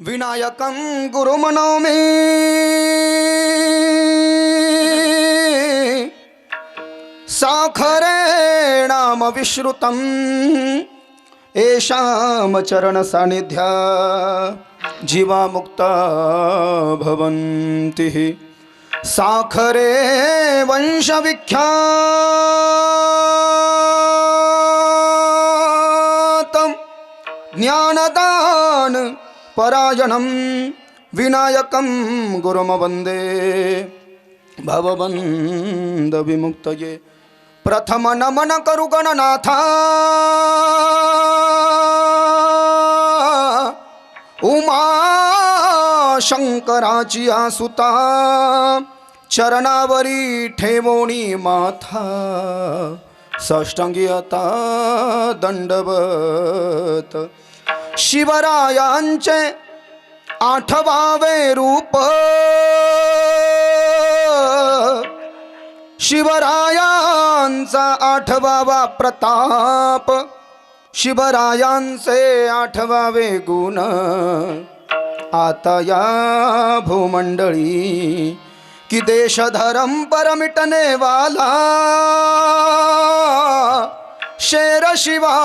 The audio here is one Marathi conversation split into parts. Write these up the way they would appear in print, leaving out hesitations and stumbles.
विनायकं गुरुमनोमि साखरेणाम विश्रुतम् येषां चरण सानिध्या जीवा मुक्ता भवन्ति। साखरे वंश विख्यातं ज्ञानदान परायणं विनायकं गुरुम वन्दे भवबन्ध विमुक्तये। प्रथम नमन करु गणनाथा उमा शंकराची आसुता चरणावरी ठेवोनी माथा साष्टांगी आता दंडवत। शिवरायांचे आठवावे रूप शिवरायांचा आठवावा प्रताप शिवरायांचे आठवावे गुण आता या भूमंडळी कि देश धर्म पर मिटने वाला शेर शिवा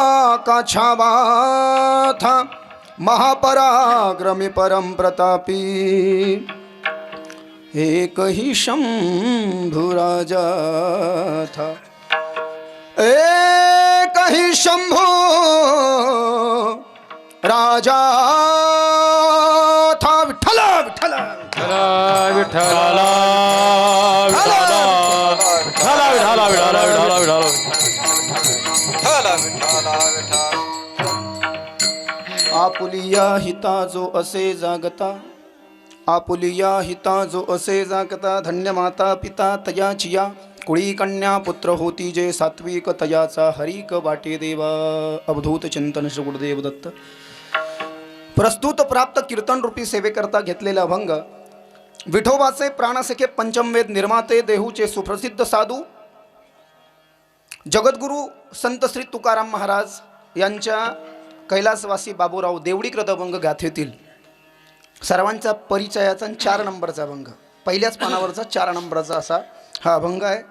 का छावा था महापराक्रमी परम प्रतापी एक ही शंभु राजा था। एक ही शंभु राजा था। विठ्ठल विठ्ठल विठ्ठला विठ्ठला विठ्ठला विठ्ठला विठ्ठला विठ्ठला विठ्ठला। आपुलिया हिता जो असे जागता आपुलिया हिता जो असे जागता धन्य माता पिता तयाचिया कुळी कन्या पुत्र होती जे सात्विक तयाचा हरिक वाटे देवा। अवधूत चिंतन श्री गुरुदेव दत्त। प्रस्तुत प्राप्त कीर्तन रूपी सेवेकरता घेतलेला अभंग विठोबाचे प्राणसखे पंचमवेद निर्माते देहूचे सुप्रसिद्ध साधू जगद्गुरु संत श्री तुकाराम महाराज यांच्या कैलासवासी बाबूराव देवडीकृत अभंग गाथेतील सर्वांचा परिचयाचा 4 नंबरचा अभंग पहिल्याच पानावरचा 4 नंबरचा असा हा अभंग आहे।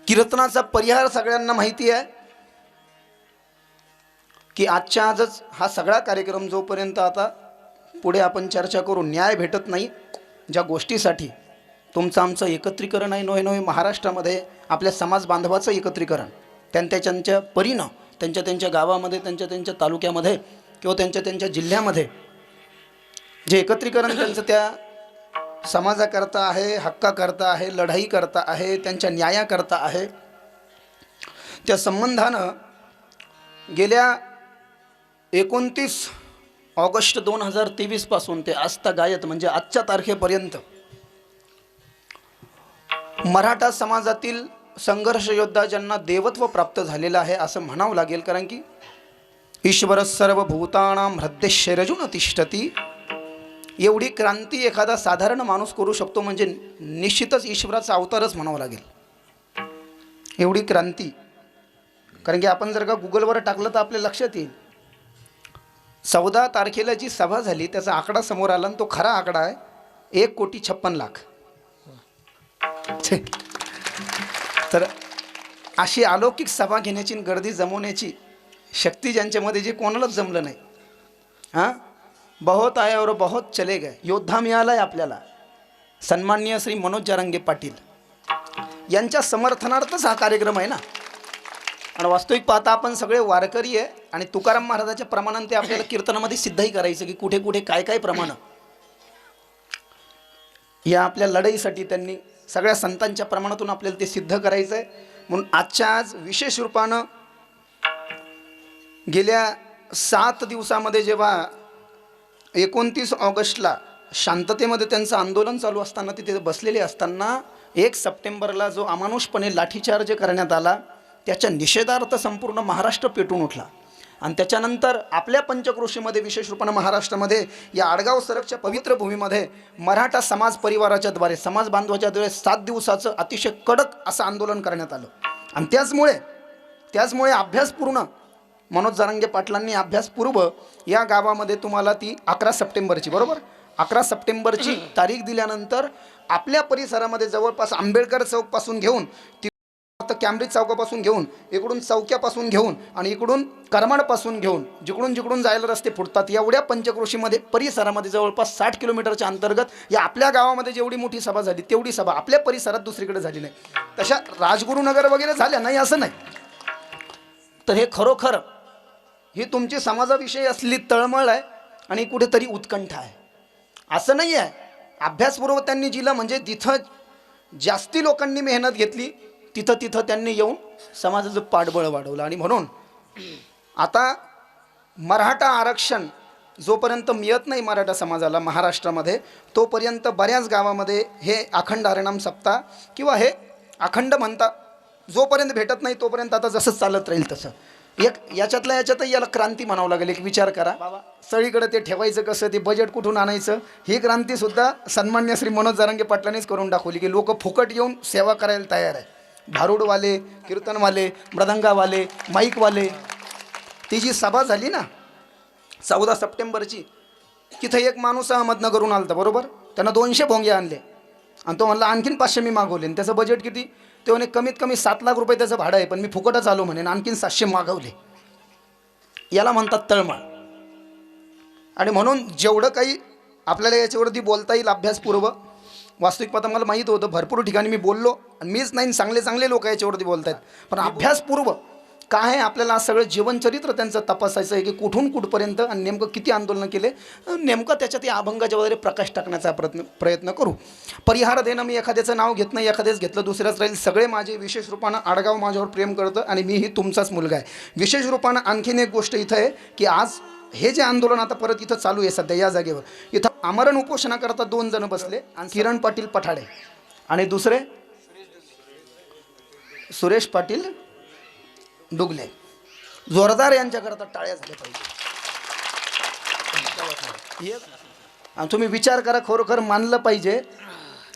कीर्तनाचा परिहार सगळ्यांना माहिती आहे की आजच्या आजच हा सगळा कार्यक्रम जोपर्यंत आता पुढे आपण चर्चा करू न्याय भेटत नाही ज्या गोष्टीसाठी तुमचं आमचं एकत्रीकरण आहे नवे नवे महाराष्ट्रामध्ये आपल्या समाज बांधवाचं एकत्रीकरण त्यांच्या परीनं त्यांच्या गावामध्ये त्यांच्या तालुक्यामध्ये किंवा त्यांच्या जिल्ह्यामध्ये जे एकत्रीकरण त्यांचं त्या समाजाकरता आहे हक्काकरता आहे लढाई करता आहे त्यांच्या न्यायाकरता आहे त्या संबंधानं गेल्या 29 ऑगस्ट 2023 पासून ते आजतागायत म्हणजे आजच्या तारखेपर्यंत मराठा समाजातील संघर्ष योद्धा ज्यांना देवत्व प्राप्त झालेलं आहे असं म्हणावं लागेल कारण की ईश्वर सर्वभूतानां हृदयेश्वरजुन तिष्ठती एवढी क्रांती एखादा साधारण माणूस करू शकतो म्हणजे निश्चितच ईश्वराचा अवतारच म्हणावं लागेल एवढी क्रांती। कारण की आपण जर का गुगलवर टाकलं तर आपल्या लक्षात येईल 14 तारखेला जी सभा झाली त्याचा आकडा समोर आला आणि तो खरा आकडा आहे 1,56,00,000। तर अशी अलौकिक सभा घेण्याची गर्दी जमवण्याची शक्ती ज्यांच्यामध्ये जे कोणालाच जमलं नाही। हां बहुत आए और बहुत चले गए योद्धा मिळालाय आपल्याला सन्माननीय श्री मनोज जरांगे पाटील यांच्या समर्थनार्थच हा कार्यक्रम आहे ना। आणि वास्तविक पाहता आपण सगळे वारकरी आहे आणि तुकाराम महाराजाच्या प्रमाणाने ते आपल्याला कीर्तनामध्ये सिद्धही करायचं की कुठे कुठे काय प्रमाण या आपल्या लढाईसाठी त्यांनी सगळ्या संतांच्या प्रमाणातून आपल्याला ते सिद्ध करायचं आहे। म्हणून आजच्या आज विशेष रूपानं गेल्या 7 दिवसामध्ये जेव्हा 29 ऑगस्टला शांततेमध्ये त्यांचं आंदोलन चालू असताना तिथे बसलेले असताना 1 सप्टेंबरला जो अमानुषपणे लाठीचार्ज करण्यात आला त्याच्या निषेधार्थ संपूर्ण महाराष्ट्र पेटून उठला। आणि त्याच्यानंतर आपल्या पंचक्रोशीमध्ये विशेष रूपानं महाराष्ट्रामध्ये या आडगाव सरकच्या पवित्र भूमीमध्ये मराठा समाज परिवाराच्या द्वारे समाज बांधवाच्या द्वारे 7 दिवसाचं अतिशय कडक असं आंदोलन करण्यात आलं। आणि त्याचमुळे अभ्यासपूर्ण मनोज जरांगे पाटलांनी अभ्यासपूर्व या गावामध्ये तुम्हाला ती 11 सप्टेंबरची, बरोबर, 11 सप्टेंबरची तारीख दिल्यानंतर आपल्या परिसरामध्ये जवळपास आंबेडकर चौकपासून घेऊन कॅम्ब्रिज चौकापासून घेऊन इकडून चौक्यापासून घेऊन आणि इकडून करमाडपासून घेऊन जिकडून जिकडून जायला रस्ते फुटतात एवढ्या पंचक्रोशीमध्ये परिसरामध्ये जवळपास 60 किलोमीटरच्या अंतर्गत या आपल्या गावामध्ये जेवढी मोठी सभा झाली तेवढी सभा आपल्या परिसरात दुसरीकडे झाली नाही. तशा राजगुरुनगर वगैरे झाल्या नाही असं नाही. तर हे खरोखर ही तुमची समाजाविषयी असली तळमळ आहे आणि कुठेतरी उत्कंठा आहे. असं नाही आहे. अभ्यासपूर्व त्यांनी जिलं म्हणजे जिथं जास्ती लोकांनी मेहनत घेतली तिथं त्यांनी येऊन समाजाचं पाठबळ वाढवलं. आणि म्हणून आता मराठा आरक्षण जोपर्यंत मिळत नाही मराठा समाजाला महाराष्ट्रामध्ये तोपर्यंत बऱ्याच गावामध्ये हे अखंड हरिनाम सप्ताह किंवा हे अखंड म्हणता जोपर्यंत भेटत नाही तोपर्यंत आता जसं चालत राहील तसं एक याच्यातही याला क्रांती म्हणावं लागेल. एक विचार करा बाबा, सगळीकडे ते ठेवायचं कसं, ते बजेट कुठून आणायचं, ही क्रांतीसुद्धा सन्मान्य श्री मनोज जरांगे पाटलांनीच करून दाखवली की लोक फुकट येऊन सेवा करायला तयार आहे. भारूडवाले, कीर्तनवाले, मृदंगावाले, माईकवाले. ती जी सभा झाली ना 14 सप्टेंबरची, तिथं एक माणूस अहमदनगरहून आला होता, बरोबर, त्यानं 200 भोंगे आणले आणि तो म्हणला आणखीन 500 मी मागवले. आणि त्याचं बजेट किती, ते म्हणे कमीत कमी 7 लाख रुपये त्याचं भाडं आहे, पण मी फुकटच आलो म्हणे आणखीन 700 मागवले. याला म्हणतात तळमळ. आणि म्हणून जेवढं काही आपल्याला याच्यावरती बोलता येईल अभ्यासपूर्व, वास्तविक पाहता मला माहीत होतं भरपूर ठिकाणी मी बोललो आणि मीच नाही चांगले लोक याच्यावरती बोलत आहेत, पण अभ्यासपूर्व काय आहे आपल्याला सगळं जीवनचरित्र त्यांचं तपासायचं आहे की कुठून कुठपर्यंत आणि नेमकं किती आंदोलनं केले, नेमकं त्याच्यात या अभंगाच्या वगैरे प्रकाश टाकण्याचा प्रयत्न करू. परिहार देणं, मी एखाद्याचं नाव घेत नाही, एखाद्याच घेतलं दुसऱ्याच राहील. सगळे माझे विशेष रूपानं आडगाव माझ्यावर प्रेम करतं आणि मीही तुमचाच मुलगा आहे. विशेष रूपानं आणखीन एक गोष्ट इथं आहे की आज हे जे आंदोलन आता परत इथं चालू आहे सध्या या जागेवर, इथं आमरण उपोषणाकरता 2 जण बसले, किरण पाटील पठाडे आणि दुसरे सुरेश पाटील डुगले. जोरदार यांच्याकरता टाळ्या झाल्या पाहिजे. आणि तुम्ही विचार करा, खरोखर मानलं पाहिजे,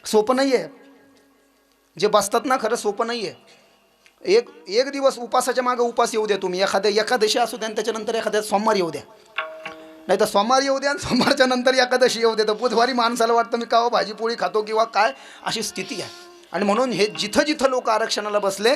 सोपं नाही आहे जे बसतात ना, खरं सोपं नाही आहे. एक दिवस उपासाच्या मागं उपास येऊ द्या तुम्ही, एकादशी असू द्या आणि त्याच्यानंतर एखाद्या सोमवार येऊ द्या, नाही तर सोमवार येऊ द्या आणि सोमवारच्या नंतर एकादशी येऊ द्या, तर बुधवारी माणसाला वाटतं मी का भाजी पोळी खातो किंवा काय, अशी स्थिती आहे. आणि म्हणून हे जिथं लोक आरक्षणाला बसले,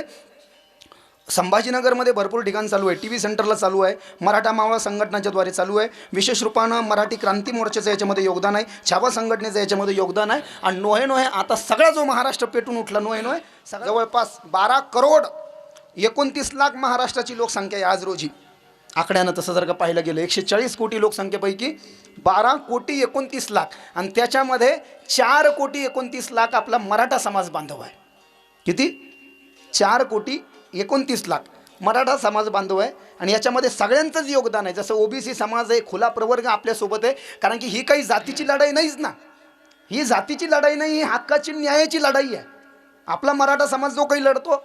संभाजीनगरमध्ये भरपूर ठिकाण चालू आहे, TV सेंटरला चालू आहे, मराठा मावळा संघटनाच्याद्वारे चालू आहे, विशेष रूपानं मराठी क्रांती मोर्चाचं याच्यामध्ये योगदान आहे, छावा संघटनेचं याच्यामध्ये योगदान आहे. आणि नोहे आता सगळा जो महाराष्ट्र पेटून उठला नोहे जवळपास 12 करोड 29 लाख महाराष्ट्राची लोकसंख्या आहे आज रोजी आकड्यानं. तसं जर का पाहिलं गेलं 140 कोटी लोकसंख्येपैकी 12 कोटी 29 लाख आणि त्याच्यामध्ये 4 कोटी 29 लाख आपला मराठा समाज बांधव आहे. किती? 4 कोटी 29 लाख मराठा समाज बांधव आहे. आणि याच्यामध्ये सगळ्यांचंच योगदान आहे. जसं OBC समाज आहे, खुला प्रवर्ग आपल्यासोबत आहे, कारण की ही काही जातीची लढाई नाहीच ना, ही जातीची लढाई नाही, ही हक्काची न्यायाची लढाई आहे. आपला मराठा समाज जो काही लढतो,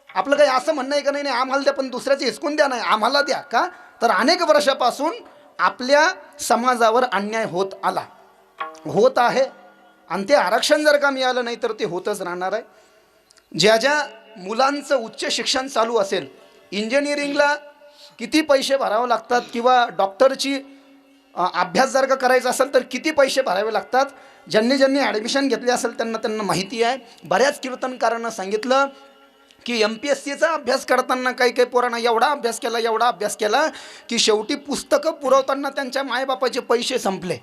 आपलं काही असं म्हणणं आहे का नाही आम्हाला द्या पण दुसऱ्याचे हिसकून द्या, नाही आम्हाला द्या. का तर अनेक वर्षापासून आपल्या समाजावर अन्याय होत आहे आणि ते आरक्षण जर का मिळालं नाही तर ते होतच राहणार आहे. ज्या मुलांचं उच्च शिक्षण चालू असेल, इंजिनिअरिंगला किती पैसे भरावे लागतात किंवा डॉक्टरची अभ्यास जर का करायचा असेल तर किती पैसे भरावे लागतात, ज्यांनी ॲडमिशन घेतले असेल त्यांना माहिती आहे. बऱ्याच कीर्तनकारांना सांगितलं की MPSCचा अभ्यास करताना काही पोरांना एवढा अभ्यास केला की शेवटी पुस्तकं पुरवताना त्यांच्या मायबापाचे पैसे संपले,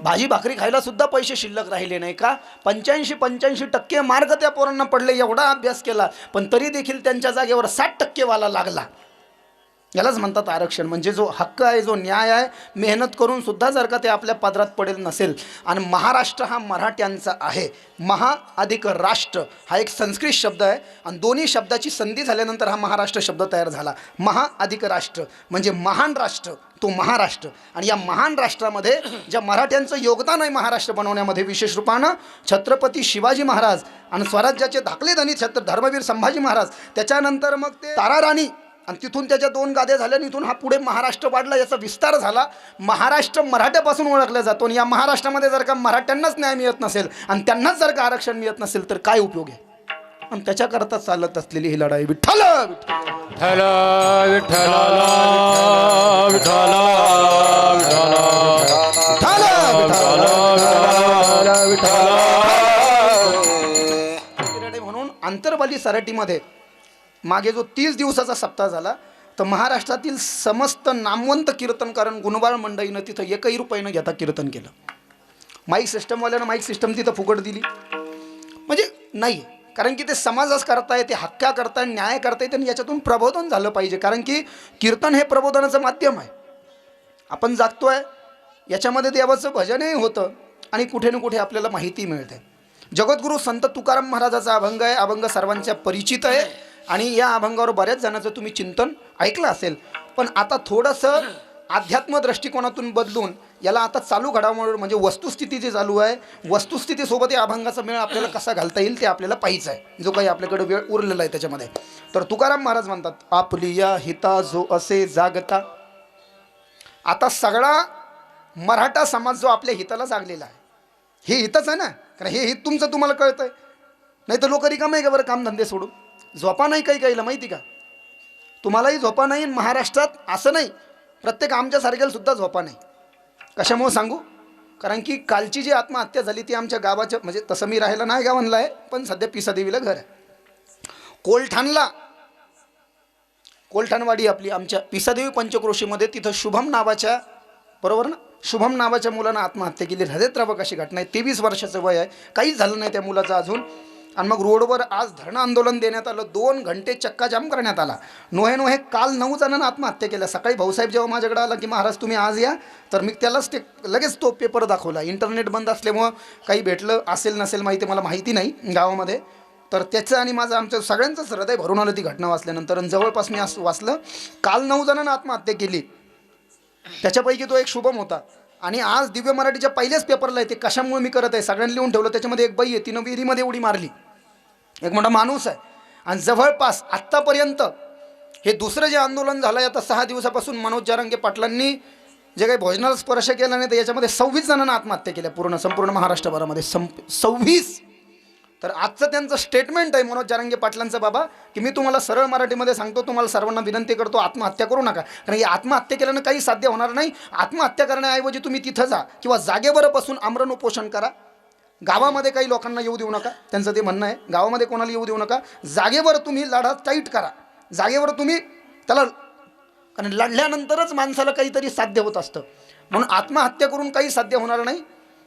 भाजी भाकरी खायला सुद्धा पैसे शिल्लक राहिले नाही. का 85% मार्क त्या पोरांना पडले, एवढा अभ्यास केला पण तरी देखील त्यांच्या जागेवर 60% वाला लागला. यालाच म्हणतात आरक्षण. म्हणजे जो हक्क आहे, जो न्याय आहे, मेहनत करून सुद्धा जर का ते आपल्या पदरात पडेल नसेल. आणि महाराष्ट्र हा मराठ्यांचा आहे. महा अधिक राष्ट्र हा एक संस्कृत शब्द आहे आणि दोन्ही शब्दाची संधी झाल्यानंतर हा महाराष्ट्र शब्द तयार झाला. महा अधिक राष्ट्र म्हणजे महान राष्ट्र, तो महाराष्ट्र. आणि या महान राष्ट्रामध्ये ज्या मराठ्यांचं योगदान आहे महाराष्ट्र बनवण्यामध्ये, विशेष रूपानं छत्रपती शिवाजी महाराज आणि स्वराज्याचे धाकले धनी धर्मवीर संभाजी महाराज, त्याच्यानंतर मग ते ताराराणी आणि तिथून त्याच्या 2 गाद्या झाल्या आणि इथून हा पुढे महाराष्ट्र वाढला, याचा विस्तार झाला. महाराष्ट्र मराठ्यापासून ओळखला जातो आणि या महाराष्ट्रामध्ये जर का मराठ्यांनाच न्याय मिळत नसेल आणि त्यांनाच जर का आरक्षण मिळत नसेल तर काय उपयोग आहे. आणि त्याच्याकरता चालत असलेली ही लढाई. विठ्ठल. विठ्ठला विठ्ठला म्हणून आंतरबाली सराटीमध्ये मागे जो 30 दिवसाचा सप्ताह झाला तर महाराष्ट्रातील समस्त नामवंत कीर्तनकार गुणबाळ मंडळीनं तिथं एकही रुपये न घेता कीर्तन केलं. माईक सिस्टमवाल्यानं माईक सिस्टम तिथं फुकट दिली म्हणजे नाही, कारण की ते समाजास करताय, ते हक्का करताय, न्याय करतायत आणि याच्यातून प्रबोधन झालं पाहिजे. कारण की कीर्तन हे प्रबोधनाचं माध्यम आहे. आपण जागतोय याच्यामध्ये देवाचं भजनही होतं आणि कुठे ना कुठे आपल्याला माहिती मिळते. जगद्गुरू संत तुकाराम महाराजाचा अभंग आहे. अभंग सर्वांच्या परिचित आहे आणि या अभंगावर बऱ्याच जणांचं तुम्ही चिंतन ऐकलं असेल. पण आता थोडंसं अध्यात्म दृष्टिकोनातून बदलून याला आता चालू घडामोड म्हणजे वस्तुस्थिती जी चालू आहे, वस्तुस्थितीसोबत या अभंगाचा मेळ आपल्याला कसा घालता येईल ते आपल्याला पाहिजे आहे, जो काही आपल्याकडे वेळ उरलेला आहे त्याच्यामध्ये. तर तुकाराम महाराज म्हणतात, आपली या हिता जो असे जागता. आता सगळा मराठा समाज जो आपल्या हिताला जागलेला आहे, हे हितच आहे ना, कारण हे हित तुमचं तुम्हाला कळतं आहे. नाही तर लोक रिकामे का बरं कामधंदे सोडून. झोपा नाही काही काहीला माहिती का, तुम्हालाही झोपा नाही. महाराष्ट्रात असं नाही, प्रत्येक आमच्यासारख्याला सुद्धा झोपा नाही. कशामुळे सांगू, कारण की कालची जी आत्महत्या झाली ती आमच्या गावाच्या, म्हणजे तसं मी राहायला नाही गावांना आहे, पण सध्या पिसादेवीला घर आहे. कोलठाणवाडी आपली आमच्या पिसादेवी पंचक्रोशीमध्ये, तिथं शुभम नावाच्या, बरोबर ना, शुभम नावाच्या मुलानं आत्महत्या केली. हृदयद्रावक अशी घटना आहे. 23 वर्षाचं वय आहे, काहीच झालं नाही त्या मुलाचं अजून. आणि मग रोडवर आज धरणं आंदोलन देण्यात आलं. 2 घंटे चक्काजाम करण्यात आला. नोहे काल 9 जणांना आत्महत्या केल्या. सकाळी भाऊसाहेब जेव्हा माझ्याकडे आला की महाराज तुम्ही आज या, तर मी त्यालाच ते लगेच तो पेपर दाखवला. इंटरनेट बंद असल्यामुळं काही भेटलं असेल नसेल माहिती, मला माहिती नाही गावामध्ये. तर त्याचं आणि माझं आमचं सगळ्यांचंच हृदय भरून आलं ती घटना वाचल्यानंतर. आणि जवळपास मी असं वाचलं, काल 9 जणांना आत्महत्या केली, त्याच्यापैकी तो एक शुभम होता. आणि आज दिव्य मराठीच्या पहिल्याच पेपरला आहे. ते कशामुळे मी करत आहे सगळ्यांनी लिहून ठेवलं. त्याच्यामध्ये एक बाई आहे, तिनं विहिरीमध्ये उडी मारली. एक मोठा माणूस आहे. आणि जवळपास आत्तापर्यंत हे दुसरं जे आंदोलन झालं आहे आता 6 दिवसापासून, मनोज जरांगे पाटलांनी जे काही भोजनाला स्पर्श केला नाही तर याच्यामध्ये 26 जणांना आत्महत्या केल्या संपूर्ण महाराष्ट्रभरामध्ये 26. तर आजचं त्यांचं स्टेटमेंट आहे मनोज जरांगे पाटलांचं, बाबा की मी तुम्हाला सरळ मराठीमध्ये सांगतो, तुम्हाला सर्वांना विनंती करतो, आत्महत्या करू नका. कारण या आत्महत्या केल्यानं काही साध्य होणार नाही. आत्महत्या करण्याऐवजी तुम्ही तिथं जा किंवा जागेवर बसून आमरण उपोषण करा. गावामध्ये काही लोकांना येऊ देऊ नका, त्यांचं ते म्हणणं आहे. गावामध्ये कोणाला येऊ देऊ नका. जागेवर तुम्ही लढा टाईट करा. जागेवर तुम्ही त्याला, कारण लढल्यानंतरच माणसाला काहीतरी साध्य होत असतं. म्हणून आत्महत्या करून काही साध्य होणार नाही.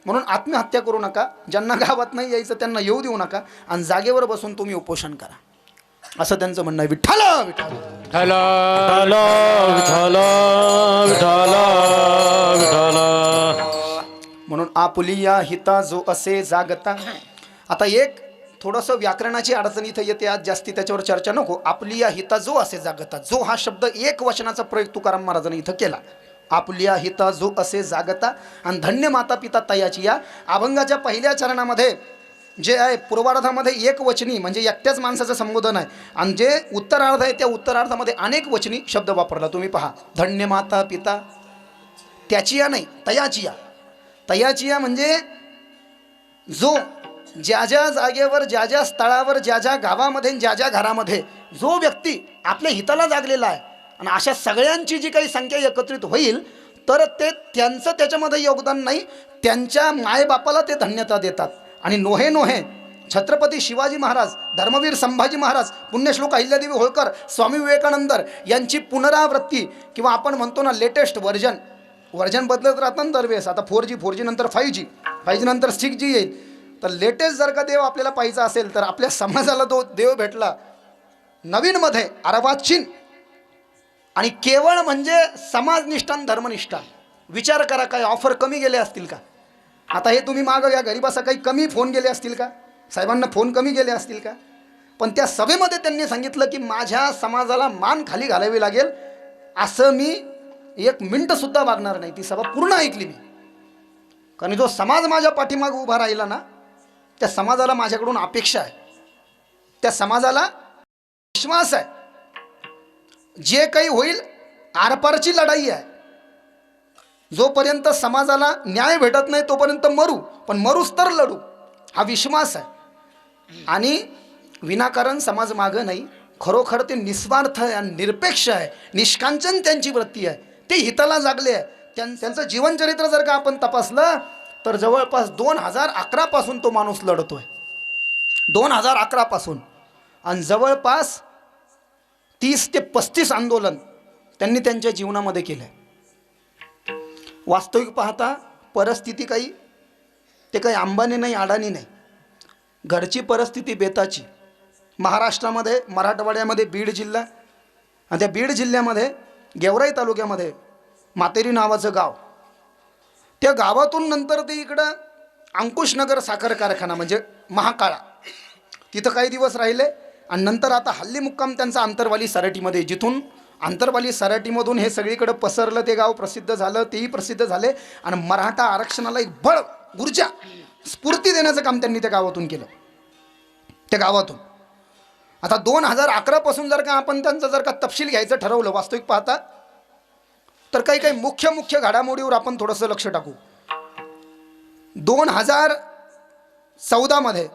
म्हणून आत्महत्या करू नका. ज्यांना गावात नाही यायचं त्यांना येऊ देऊ नका आणि जागेवर बसून तुम्ही उपोषण करा, असं त्यांचं म्हणणं आहे. विठ्ठला विठ्ठला म्हणून आपुली या हिता जो असे जागता. आता एक थोडंसं व्याकरणाची अडचण इथं येते आज, जास्ती त्याच्यावर चर्चा नको. आपली या हिता जो असे जागता, जो हा शब्द एक वचनाचा प्रयोग तुकाराम महाराजांनी इथं केला. आपुल्या हिता जो असे जागता. आणि धन्य माता पिता तयाची. या अभंगाच्या पहिल्या चरणामध्ये जे आहे पूर्वार्धामध्ये एक वचनी म्हणजे एकट्याच माणसाचं संबोधन आहे, आणि जे उत्तरार्ध आहे त्या उत्तरार्धामध्ये अनेक वचनी शब्द वापरला. तुम्ही पहा, धन्य माता पिता त्याची या नाही, तयाची या. तयाची या म्हणजे जो ज्या ज्या जागेवर, ज्या ज्या स्थळावर, ज्या ज्या गावामध्ये, ज्या ज्या घरामध्ये जो व्यक्ती आपल्या हिताला जागलेला आहे, आणि अशा सगळ्यांची जी काही संख्या एकत्रित होईल तर ते त्यांचं त्याच्यामध्ये योगदान नाही, त्यांच्या मायबापाला ते धन्यता देतात. आणि नोहे छत्रपती शिवाजी महाराज, धर्मवीर संभाजी महाराज, पुण्यश्लोक अहिल्यादेवी होळकर, स्वामी विवेकानंद यांची पुनरावृत्ती किंवा आपण म्हणतो ना लेटेस्ट व्हर्जन बदलत राहतात दरवेळेस. आता 4G नंतर 5G नंतर 6G येईल. तर लेटेस्ट जर का देव आपल्याला पाहिजे असेल तर आपल्या समाजाला तो देव भेटला नवीनमध्ये अर्वाचीन, आणि केवळ म्हणजे समाजनिष्ठा धर्मनिष्ठा. विचार करा, काय ऑफर कमी गेले असतील का? आता हे तुम्ही मागं या गरीबासा काही कमी फोन गेले असतील का? साहेबांना फोन कमी गेले असतील का? पण त्या सभेमध्ये त्यांनी सांगितलं की माझ्या समाजाला मान खाली घालावी लागेल, असं मी 1 मिनिटसुद्धा वागणार नाही. ती सभा पूर्ण ऐकली मी. कारण जो समाज माझ्या पाठीमागे उभा राहिला ना, त्या समाजाला माझ्याकडून अपेक्षा आहे, त्या समाजाला विश्वास आहे. जे काही होईल आरपारची लढाई आहे. जोपर्यंत समाजाला न्याय भेटत नाही तोपर्यंत मरू, पण मरूच तर लढू, हा विश्वास आहे. आणि विनाकारण समाज मागं नाही, खरोखर ते निस्वार्थ आहे आणि निरपेक्ष आहे, निष्कांचन त्यांची वृत्ती आहे, ते हिताला जागले आहे. त्यांचं जीवनचरित्र जर का आपण तपासलं तर जवळपास 2011 पासून तो माणूस लढतोय, 2011 पासून. आणि जवळपास 30 ते 35 आंदोलन त्यांनी त्यांच्या जीवनामध्ये केलं आहे. वास्तविक पाहता परिस्थिती ते काही अंबानी नाही, अडाणी नाही, घरची परिस्थिती बेताची. महाराष्ट्रामध्ये मराठवाड्यामध्ये बीड जिल्हा, आणि त्या बीड जिल्ह्यामध्ये गेवराई तालुक्यामध्ये मातेरी नावाचं गाव, त्या गावातून नंतर ते इकडं अंकुशनगर साखर कारखाना म्हणजे महाकाळा, तिथं काही दिवस राहिले. आणि नंतर आता हल्ली मुक्काम त्यांचा आंतरवाली सराटीमध्ये, जिथून आंतरवाली सराटीमधून हे सगळीकडं पसरलं, ते गाव प्रसिद्ध झालं, तेही प्रसिद्ध झाले. आणि मराठा आरक्षणाला एक बळ, ऊर्जा, स्फूर्ती देण्याचं काम त्यांनी त्या गावातून केलं. त्या गावातून आता 2011 पासून जर का आपण त्यांचा जर का तपशील घ्यायचं ठरवलं वास्तविक पाहता, तर काही मुख्य घडामोडीवर आपण थोडंसं लक्ष टाकू. 2014 मध्ये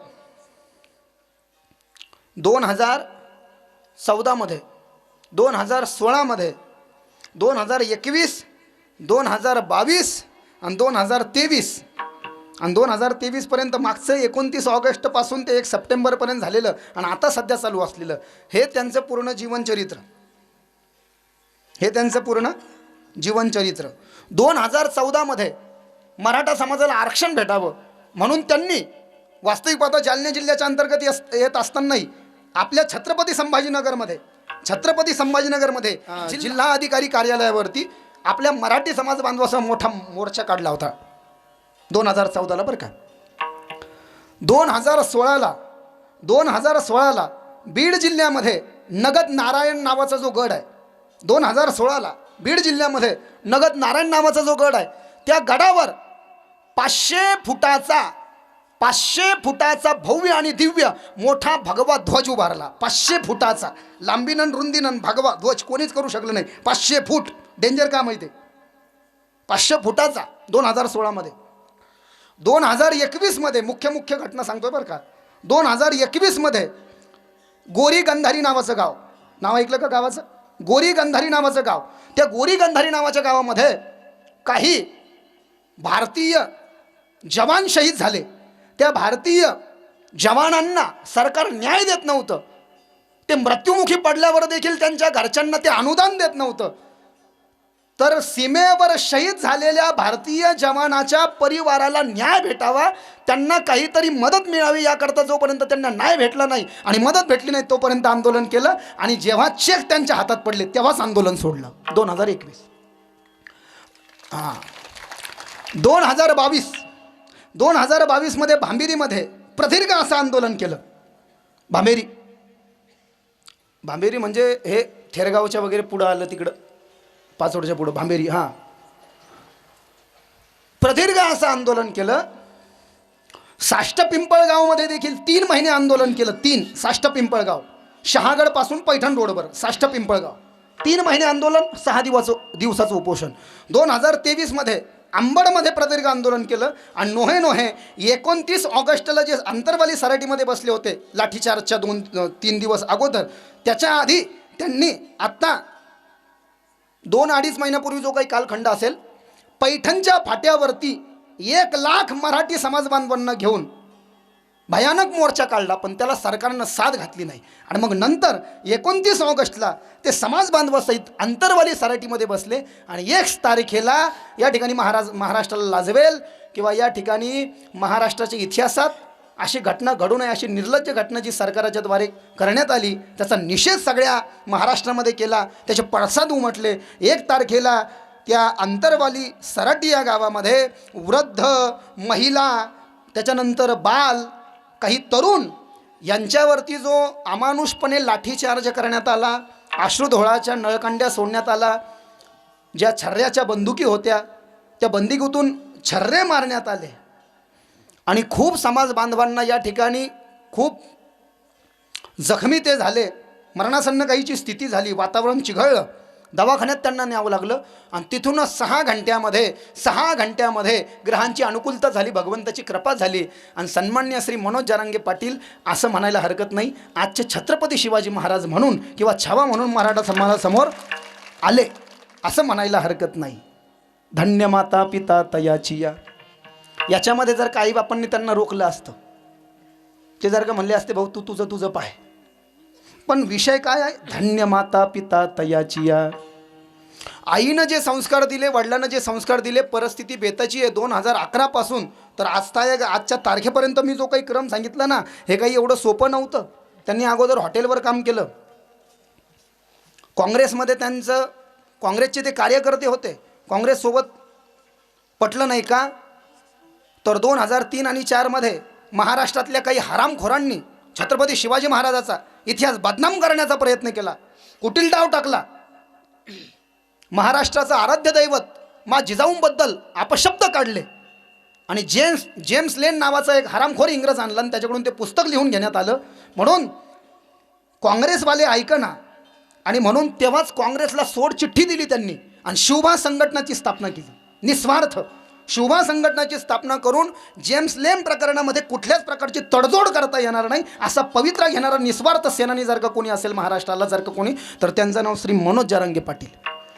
2016 मध्ये 2021, 2022 आणि 2023, आणि 2023 पर्यंत मागचं 29 ऑगस्ट पासून ते 1 सप्टेंबरपर्यंत झालेलं आणि आता सध्या चालू असलेलं हे त्यांचं पूर्ण जीवनचरित्र, 2014 मध्ये मराठा समाजाला आरक्षण भेटावं म्हणून त्यांनी वास्तविक पाहता जालना जिल्ह्याच्या अंतर्गत येत असतानाही आपल्या छत्रपती संभाजीनगरमध्ये जिल्हा अधिकारी कार्यालयावरती आपल्या मराठी समाज बांधवाचा मोठा मोर्चा काढला होता 2014ला बरं का. 2016ला बीड जिल्ह्यामध्ये नगद नारायण नावाचा जो गड आहे, 2016ला बीड जिल्ह्यामध्ये नगद नारायण नावाचा जो गड आहे, त्या गडावर 500 फुटाचा भव्य आणि दिव्य मोठा भगवा ध्वज उभारला. 500 फुटाचा, लांबीनन रुंदीनन भगवा ध्वज कोणीच करू शकलं नाही. 500 फूट डेंजर का माहिती आहे, 500 फुटाचा 2016 मध्ये. 2021 मध्ये मुख्य घटना सांगतोय बरं का. 2021 मध्ये गोरी गंधारी नावाचं गाव, नाव ऐकलं का गावाचं? गोरी गंधारी नावाचं गाव. त्या गोरी गंधारी नावाच्या गावामध्ये काही भारतीय जवान शहीद झाले. त्या भारतीय जवानांना सरकार न्याय देत नव्हतं. ते मृत्युमुखी पडल्यावर देखील त्यांच्या घरच्यांना ते अनुदान देत नव्हतं. तर सीमेवर शहीद झालेल्या भारतीय जवानाच्या परिवाराला न्याय भेटावा, त्यांना काहीतरी मदत मिळावी याकरता जोपर्यंत त्यांना न्याय भेटला नाही आणि मदत भेटली नाही तोपर्यंत आंदोलन केलं. आणि जेव्हा चेक त्यांच्या हातात पडले तेव्हाच आंदोलन सोडलं. 2021. 2022 मध्ये भांबेरीमध्ये प्रदीर्घ असं आंदोलन केलं. भांबेरी म्हणजे हे थेरगावच्या वगैरे पुढं आलं, तिकडं पाचोडच्या पुढं भांबेरी. प्रदीर्घ असं आंदोलन केलं. साष्ट पिंपळगावमध्ये देखील 3 महिने आंदोलन केलं. 3 साष्ट पिंपळगाव, शहागड पासून पैठण रोडवर साष्ट पिंपळगाव, 3 महिने आंदोलन, 6 दिवसाचं उपोषण. 2023 मध्ये अंबडमध्ये प्रदीर्घ आंदोलन केलं. आणि नोहे 29 ऑगस्टला जे आंतरवाली सराटीमध्ये बसले होते लाठीचार्जच्या 2-3 दिवस अगोदर, त्याच्या आधी त्यांनी आत्ता 2-2.5 महिन्यापूर्वी जो काही कालखंड असेल, पैठणच्या फाट्यावरती 1 लाख मराठी समाज बांधवांना घेऊन भयानक मोर्चा काढला, पण त्याला सरकारनं साथ घातली नाही. आणि मग नंतर 29 ऑगस्टला ते समाज बांधवासहित आंतरवाली सराटीमध्ये बसले. आणि 1 तारखेला या ठिकाणी महाराष्ट्राला लाजवेल किंवा या ठिकाणी महाराष्ट्राच्या इतिहासात अशी घटना घडू नये, अशी निर्लज्ज घटना जी सरकारच्या द्वारे करण्यात आली, त्याचा निषेध सगळ्या महाराष्ट्रामध्ये केला, त्याचे पडसाद उमटले. 1 तारखेला त्या आंतरवाली सराटी या गावामध्ये वृद्ध, महिला, त्याच्यानंतर बाल, काही तरुण यांच्यावरती जो अमानुषपणे लाठीचार्ज करण्यात आला, अश्रुधोळाच्या नळकांड्या सोडण्यात आला, ज्या छर्ऱ्याच्या बंदुकी होत्या त्या बंदुकीतून छर्रे मारण्यात आले. आणि खूप समाज बांधवांना या ठिकाणी खूप जखमी ते झाले, मरणासन्न काहीची स्थिती झाली, वातावरण चिघळलं. दवाखान्यात त्यांना न्यावं लागलं आणि तिथूनच 6 घंट्यामध्ये ग्रहांची अनुकूलता झाली, भगवंताची कृपा झाली आणि सन्मान्य श्री मनोज जरांगे पाटील असं म्हणायला हरकत नाही आजचे छत्रपती शिवाजी महाराज म्हणून किंवा छावा म्हणून मराठा समाजासमोर आले असं म्हणायला हरकत नाही. धन्य माता पिता तयाची याच्यामध्ये जर का आईबापांनी त्यांना रोखलं असतं, ते जर का म्हणले असते भाऊ तू तुझं पाय, पण विषय काय आहे, धन्य माता पिता तयाची आईनं जे संस्कार दिले, वडिलांना जे संस्कार दिले, परिस्थिती बेताची आहे 2011 पासून तर आजच्या तारखेपर्यंत मी जो काही क्रम सांगितला ना, हे काही एवढं सोपं नव्हतं. त्यांनी अगोदर हॉटेलवर काम केलं, काँग्रेसमध्ये त्यांचं काँग्रेसचे ते कार्यकर्ते होते, काँग्रेससोबत पटलं नाही का, तर 2003 आणि 4 मध्ये महाराष्ट्रातल्या काही हरामखोरांनी छत्रपती शिवाजी महाराजाचा इतिहास बदनाम करण्याचा प्रयत्न केला, कुटील डाव टाकला. महाराष्ट्राचं आराध्य दैवत मा जिजाऊंबद्दल अपशब्द काढले आणि जेम्स लेन नावाचा एक हरामखोर इंग्रज आणला आणि त्याच्याकडून ते पुस्तक लिहून घेण्यात आलं. म्हणून काँग्रेसवाले ऐकना आणि म्हणून तेव्हाच काँग्रेसला सोड चिठ्ठी दिली त्यांनी आणि शिवभा संघटनाची स्थापना केली. निस्वार्थ शिवभा संघटनाची स्थापना करून जेम्स लेन प्रकरणामध्ये कुठल्याच प्रकारची तडजोड करता येणार नाही असा पवित्रा घेणारा निस्वार्थ सेनानी जर का कोणी असेल महाराष्ट्राला, जर का कोणी, तर त्यांचं नाव श्री मनोज जरांगे पाटील.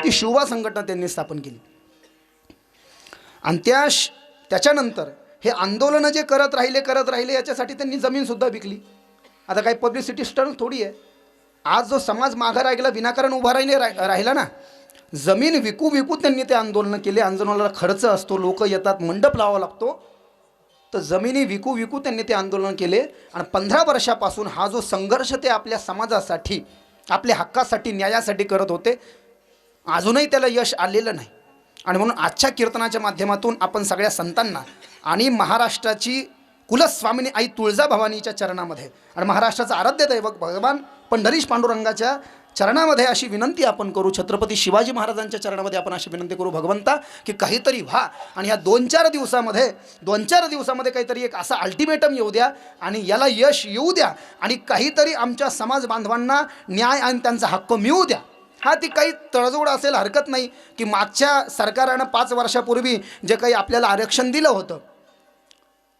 ती शिवभा संघटना त्यांनी स्थापन केली आणि त्याच्यानंतर हे आंदोलनं जे करत राहिले याच्यासाठी त्यांनी जमीनसुद्धा विकली. आता काही पब्लिसिटी स्टंट थोडी आहे. आज जो समाज माघार राहिला, विनाकारण उभा राहिला ना, जमीन विकू त्यांनी ते आंदोलनं केले. आंदोलनाला खर्च असतो, लोक येतात, मंडप लावावा लागतो, तर जमिनी विकू त्यांनी ते आंदोलन केले आणि 15 वर्षापासून हा जो संघर्ष ते आपल्या समाजासाठी, आपल्या हक्कासाठी, न्यायासाठी करत होते, अजूनही त्याला यश आलेलं नाही. आणि म्हणून आजच्या कीर्तनाच्या माध्यमातून आपण सगळ्या संतांना आणि महाराष्ट्राची कुलस्वामिनी आई तुळजाभवानीच्या चरणामध्ये आणि महाराष्ट्राचा आराध्य दैवत भगवान पंढरीश पांडुरंगाच्या चरणामध्ये अशी विनंती आपण करू, छत्रपती शिवाजी महाराजांच्या चरणामध्ये आपण अशी विनंती करू, भगवंता की काहीतरी व्हा आणि ह्या 2-4 दिवसामध्ये काहीतरी एक असा अल्टिमेटम येऊ द्या आणि याला यश येऊ द्या आणि काहीतरी आमच्या समाज बांधवांना न्याय आणि त्यांचा हक्क मिळू द्या. हा, ती काही तडजोड असेल हरकत नाही की मागच्या सरकारानं 5 वर्षापूर्वी जे काही आपल्याला आरक्षण दिलं होतं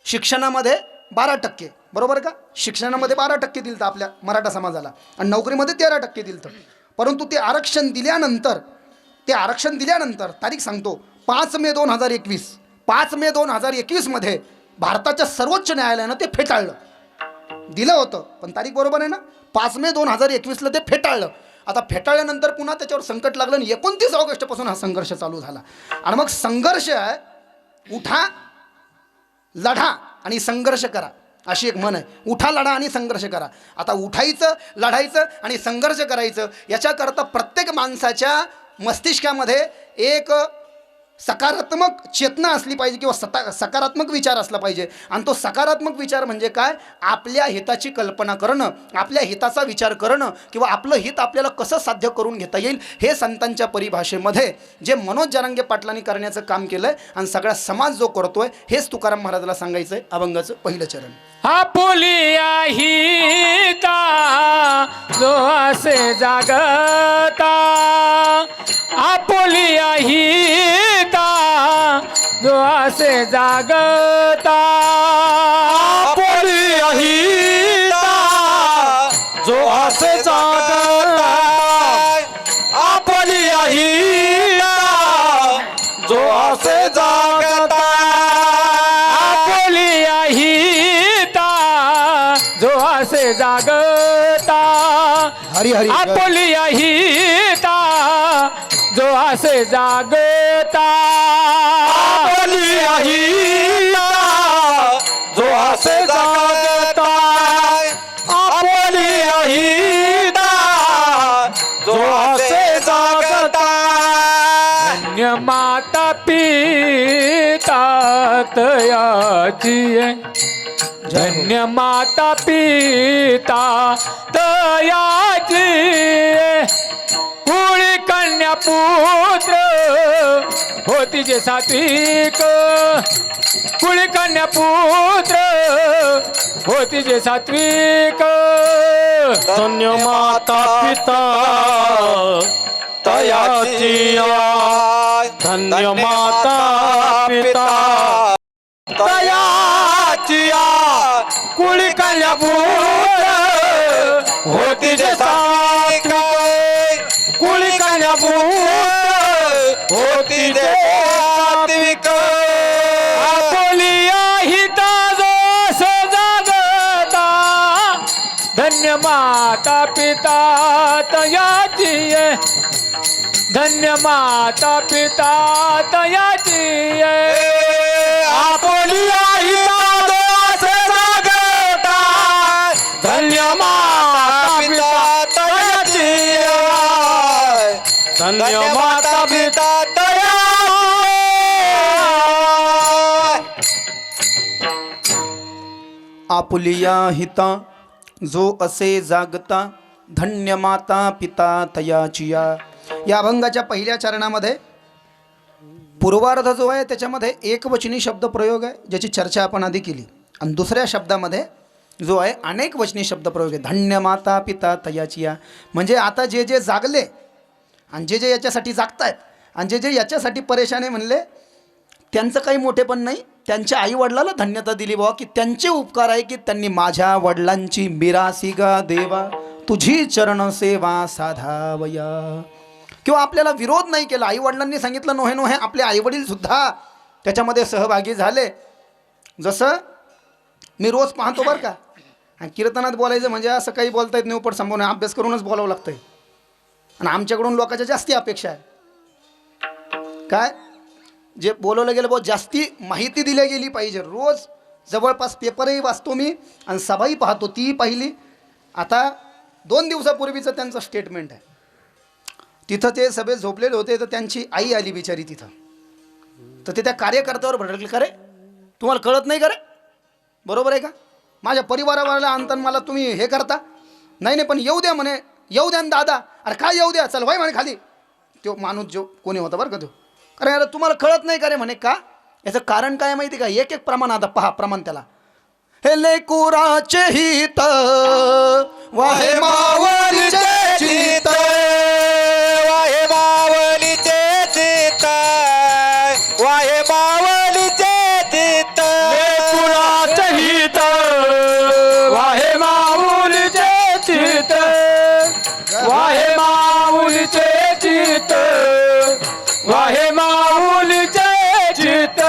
शिक्षणामध्ये 12%, बरोबर का, शिक्षणामध्ये 12% दिलं आपल्या मराठा समाजाला आणि नोकरीमध्ये 13% दिलं. परंतु ते आरक्षण दिल्यानंतर तारीख सांगतो 5 मे 2021 मध्ये भारताच्या सर्वोच्च न्यायालयानं ते फेटाळलं. दिलं होतं पण तारीख बरोबर आहे ना, 5 मे 2021ला ते फेटाळलं. आता फेटाळल्यानंतर पुन्हा त्याच्यावर संकट लागलं आणि 29 ऑगस्टपासून हा संघर्ष चालू झाला. आणि मग संघर्ष आहे, उठा, लढा आणि संघर्ष करा, अशी एक म्हण आहे. उठा, लढा आणि संघर्ष करा. आता उठायचं, लढायचं आणि संघर्ष करायचं याच्याकरता प्रत्येक माणसाच्या मस्तिष्कामध्ये एक सकारात्मक चेतना असली पाहिजे किंवा सकारात्मक विचार असला पाहिजे. आणि तो सकारात्मक विचार म्हणजे काय, आपल्या हिताची कल्पना करणं, आपल्या हिताचा विचार करणं किंवा आपलं हित आपल्याला कसं साध्य करून घेता येईल, हे संतांच्या परिभाषेमध्ये जे मनोज जरांगे पाटलांनी करण्याचं काम केलं आहे आणि सगळा समाज जो करतोय, हेच तुकाराम महाराजाला सांगायचं आहे. अभंगाचं पहिलं चरण. आपुलिया हिता जो असे जागता, आपुलिया हिता जो असे जागता, आपुलिया हिता जो असे जागता, आपुलिया हिता जो असे जागता, आपुलिया हिता जो असे जागता, हरी हरी आपुलिया हिता जो असे जागता, आपुलिया हिता जो असे जागता, आपुलिया हिता जो असे जागता. धन्य माता पिता तयाची, धन्य माता पिता तयाची, कुळी कन्या पुत्र होती जे सात्विक, कुळी कन्या पुत्र होती जे सात्विक. धन्य माता पिता तयाची धन्य माता पिता तयाची कुळी कन्यापूर होती जे सात्विक कुळी कन्यापूर होती जे सात्विक आपोलिया हिता जो जागता धन्य माता पिता तयाची धन्य माता पिता तयाची आपोलिया हिता दोष जागता धन्य माता पिता तयाची धन्य माता पिता तया आपुलिया हिता जो असे जागता धन्य माता पिता तयाचिया. या अभंगाच्या पहिल्या चरणामध्ये पूर्वार्ध जो आहे त्याच्यामध्ये एकवचनी शब्द प्रयोग आहे ज्याची चर्चा आपण आधी केली, आणि दुसऱ्या शब्दामध्ये जो आहे अनेक वचनी शब्द प्रयोग आहे धन्य माता पिता तयाचिया. म्हणजे आता जे जे जागले आणि जे जे याच्यासाठी जागतायत आणि जे जे याच्यासाठी परेशान आहे म्हणले त्यांचं काही मोठेपण नाही, त्यांच्या आईवडिलाला धन्यता दिली बाबा की त्यांचे उपकार आहे की त्यांनी माझ्या वडिलांची मिरासी गा देवा तुझी चरण सेवा साधावया. किंवा आपल्याला विरोध नाही केला, आईवडिलांनी सांगितलं नोहे नोहे, आपले आईवडीलसुद्धा त्याच्यामध्ये सहभागी झाले. जसं मी रोज पाहतो बरं का, आणि कीर्तनात बोलायचं म्हणजे असं काही बोलता येत नाही, उपट संभव नाही, अभ्यास करूनच बोलावं लागतं आहे. आणि आमच्याकडून लोकांच्या जास्ती अपेक्षा आहे. काय जे बोलवलं गेलं बहुत जास्ती माहिती दिली गेली पाहिजे. रोज जवळपास पेपरही वाचतो मी आणि सभाही पाहतो, तीही पाहिली. आता 2 दिवसापूर्वीचं त्यांचं स्टेटमेंट आहे. तिथं ते सभेत झोपलेले होते तर त्यांची आई आली बिचारी तिथं, तर ते त्या कार्यकर्त्यावर भडकले, का रे तुम्हाला कळत नाही का रे, बरोबर आहे का, माझ्या परिवारावाला आणताना मला तुम्ही हे करता, नाही नाही पण येऊ द्या म्हणे, येऊ द्या ना दादा. अरे काय येऊ द्या, चल भाई म्हणे खाली. तो माणूस जो कोणी होता बरं का तो, अरे अरे तुम्हाला कळत नाही का रे म्हणे. का याचं कारण काय माहिती का, एक एक प्रमाण, आता पहा प्रमाण त्याला. हे लेकुराचे हित वाहे मावलीचे चित वाहे मावलीचे चित वाहे मावलीचे चित लेकुराचे हित वाहे माऊलीचे चित वाहे माऊलीचे चित वाहे माऊलीचे चित.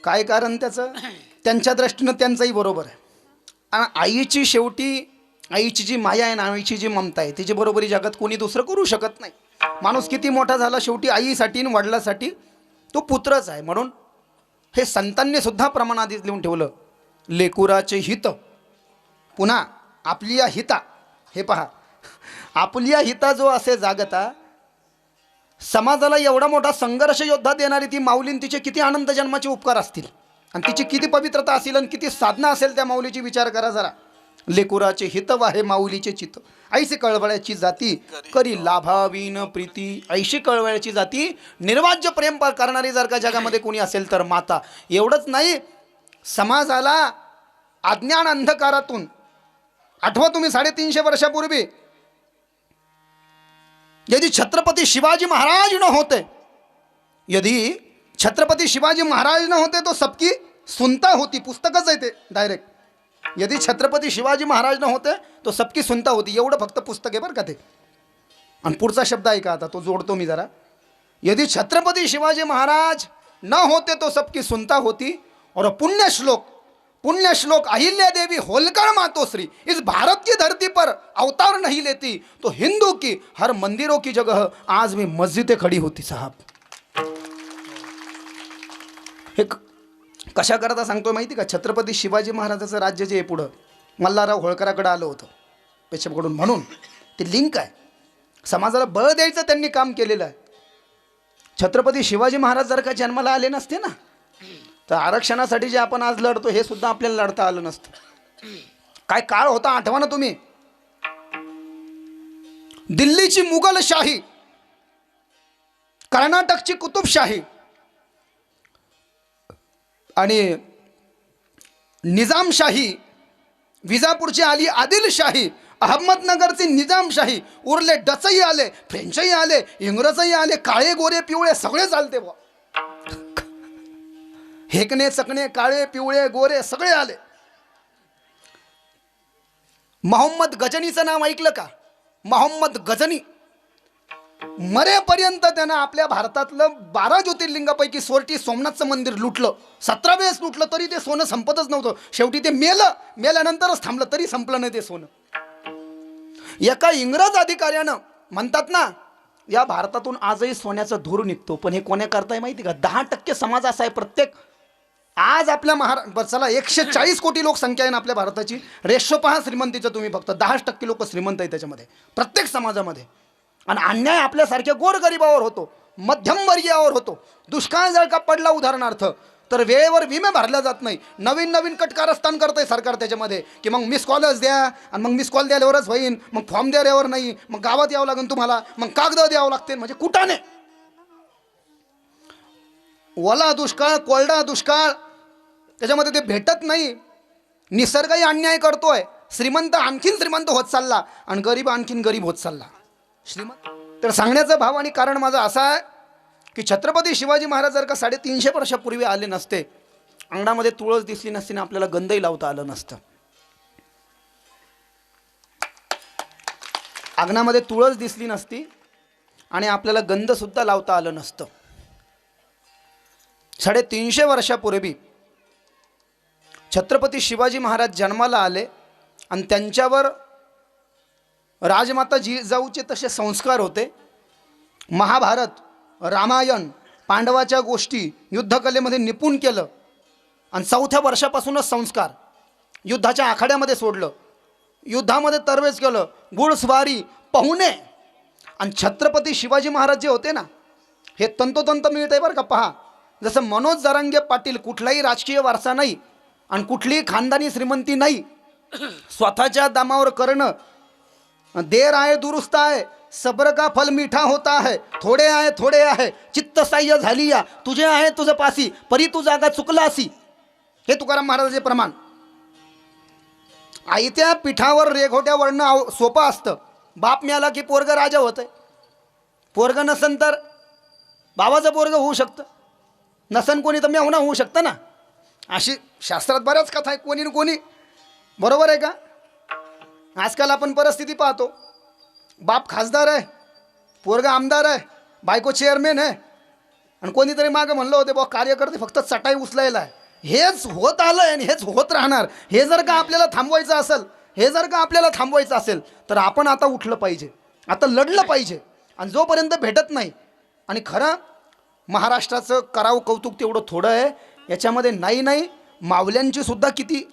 काय कारण त्याचं, त्यांच्या दृष्टीनं त्यांचंही बरोबर आहे. आणि आईची शेवटी आईची जी माया आहे ना, आईची जी ममता आहे तिची बरोबरी जगात कोणी दुसरं करू शकत नाही. माणूस किती मोठा झाला शेवटी आईसाठी आणि वडिलासाठी तो पुत्रच आहे. म्हणून हे संतांनी सुद्धा प्रमाण आधीच लिहून ठेवलं, लेकुराचे हित. पुन्हा आपली हिता, हे पहा आपल्या हिता जो असे जागता, समाजाला एवढा मोठा संघर्ष योद्धा देणारी ती माऊलीन, तिचे किती आनंद जन्माचे उपकार असतील आणि तिची किती पवित्रता असेल आणि किती साधना असेल त्या माऊलीची, विचार करा जरा. लेकुराचे हित वाहे माऊलीचे चित्त ऐशी कळवळ्याची जाती करी लाभावीन प्रीती. ऐशी कळवळ्याची जाती निर्वाज्य प्रेम करणारी जर का जगामध्ये कोणी असेल तर माता. एवढंच नाही, समाजाला अज्ञान अंधकारातून, आठवा तुम्ही 350 वर्षापूर्वी यदि छत्रपती शिवाजी महाराज न होते, यदि छत्रपती शिवाजी महाराज न होते तो सबकी सुनता होती. पुस्तकच आहे ते डायरेक्ट, यदि छत्रपती शिवाजी महाराज न होते तो सबकी सुनता होती. एवढं फक्त पुस्तक आहे बरं का ते. आणि पुढचा शब्द आहे का, आता तो जोडतो मी जरा. यदि छत्रपती शिवाजी महाराज न होते तो सबकी सुनता होती. और पुण्य श्लोक अहिल्या देवी होलकर मातोश्री इस भारत की धरती पर अवतार नहीं लेती तो हिंदू की हर मंदिरों की जगह आज भी मस्जिदें खड़ी होती. साहब एक कशा करता सांगतोय माहिती का, छत्रपती शिवाजी महाराजाचं राज्य जे पुढं मल्हारराव होळकराकडे आलं होतं पेशवाकडून, म्हणून ते लिंक आहे. समाजाला बळ द्यायचं त्यांनी काम केलेलं आहे. छत्रपती शिवाजी महाराज जर का जन्माला आले नसते ना, तर आरक्षणासाठी जे आपण आज लढतो हे सुद्धा आपल्याला लढता आलं नसतं. काय काळ होता आठवा ना तुम्ही. दिल्लीची मुघलशाही, कर्नाटकची कुतुबशाही आणि निजामशाही, विजापूरची आली आदिलशाही अहमदनगरची निजामशाही, उरले डचही आले, फ्रेंचही आले, इंग्रजही आले, काळे गोरे पिवळे सगळे चालते बुवा. हेकणे चकणे काळे पिवळे गोरे सगळे आले. मोहम्मद गजनीचं नाव ऐकलं का? मोहम्मद गजनी मरेपर्यंत त्यानं आपल्या भारतातलं 12 ज्योतिर्लिंगापैकी सोमनाथचं मंदिर लुटलं. 17 वेळेस लुटलं तरी ते सोनं संपतच नव्हतं. शेवटी ते मेल्यानंतरच थांबलं, तरी संपलं नाही ते सोनं. एका इंग्रज अधिकाऱ्यानं, म्हणतात ना या भारतातून आजही सोन्याचा धूर निघतो, पण हे कोण्या करताय माहिती का? 10% समाज असा आहे प्रत्येक. आज आपल्या चला 140 कोटी लोकसंख्या आहे ना आपल्या भारताची. रेशो पहा श्रीमंतीचं तुम्ही, फक्त 10% लोक श्रीमंत आहे त्याच्यामध्ये, प्रत्येक समाजामध्ये. आणि अन्याय आपल्यासारख्या गोरगरिबावर होतो, मध्यमवर्गीयावर होतो. दुष्काळ जर का पडला उदाहरणार्थ, तर वेळेवर विमे भरला जात नाही. नवीन कटकारस्थान करतंय सरकार त्याच्यामध्ये, की मग मिस कॉलच द्या, आणि मग मिस कॉल द्याल्यावरच होईन, मग फॉर्म द्याल्यावर नाही, मग गावात यावं लागेल तुम्हाला, मग कागद द्यावं लागते. म्हणजे कुठाने ओला दुष्काळ, कोरडा दुष्काळ, त्याच्यामध्ये ते भेटत नाही. निसर्गही अन्याय करतोय. श्रीमंत आणखीन श्रीमंत होत चालला आणि गरीब आणखीन गरीब होत चालला. श्रीमंत तर सांगण्याचा भाव आणि कारण माझं असं आहे की छत्रपती शिवाजी महाराज जर का 350 वर्षापूर्वी आले नसते, अंगणामध्ये तुळस दिसली नसती ना, आपल्याला गंधही लावता आलं नसतं. अंगणामध्ये तुळस दिसली नसती आणि आपल्याला गंध सुद्धा लावता आलं नसतं. 350 वर्षापूर्वी छत्रपती शिवाजी महाराज जन्माला आले आणि त्यांच्यावर राजमाता जिजाऊचे तसे संस्कार होते. महाभारत, रामायण, पांडवाच्या गोष्टी युद्धकलेमध्ये निपुण केलं आणि 4थ्या वर्षापासूनच संस्कार युद्धाच्या आखाड्यामध्ये सोडलं, युद्धामध्ये तरवेज केलं, घोडस्वारी, पहुणे. आणि छत्रपती शिवाजी महाराज जे होते ना, हे तंतोतंत मिळतंय बरं का. पहा, जसं मनोज जरांगे पाटील, कुठलाही राजकीय वारसा नाही आणि कुठलीही खानदानी श्रीमंती नाही, स्वतःच्या दामावर करणं. देर आहे दुरुस्त आहे, सब्र का फल मीठा होता है, थोडे आहे चित्त साह्य झाली या, तुझे आहे तुझं पासी, परी तू जागा चुकलासी. हे तुकाराम महाराजांचे प्रमाण. आयत्या पिठावर रेघोट्या वळणं सोपं असतं. बाप मिळाला की पोरग राजा होतंय. पोरग नसन तर बाबाचं पोरग होऊ शकतं, नसन कोणी तर मेहुणा होऊ शकतं ना. अशी शास्त्रात बऱ्याच कथा आहे, कोणी न कोणी. बरोबर आहे का? आजकाल आपण परिस्थिती पाहतो, बाप खासदार आहे, पोरगा आमदार आहे, बायको चेअरमॅन आहे, आणि कोणीतरी मागं म्हणलं होते बा कार्यकर्ते फक्त चटाई उचलायला आहे. हेच होत आलंय आणि हेच होत राहणार. हे जर का आपल्याला थांबवायचं असेल, तर आपण आता उठलं पाहिजे, आता लढलं पाहिजे. आणि जोपर्यंत भेटत नाही, आणि खरं महाराष्ट्राचं करावं कौतुक तेवढं थोडं आहे. याच्यामध्ये नाही मावल्यांची सुद्धा किती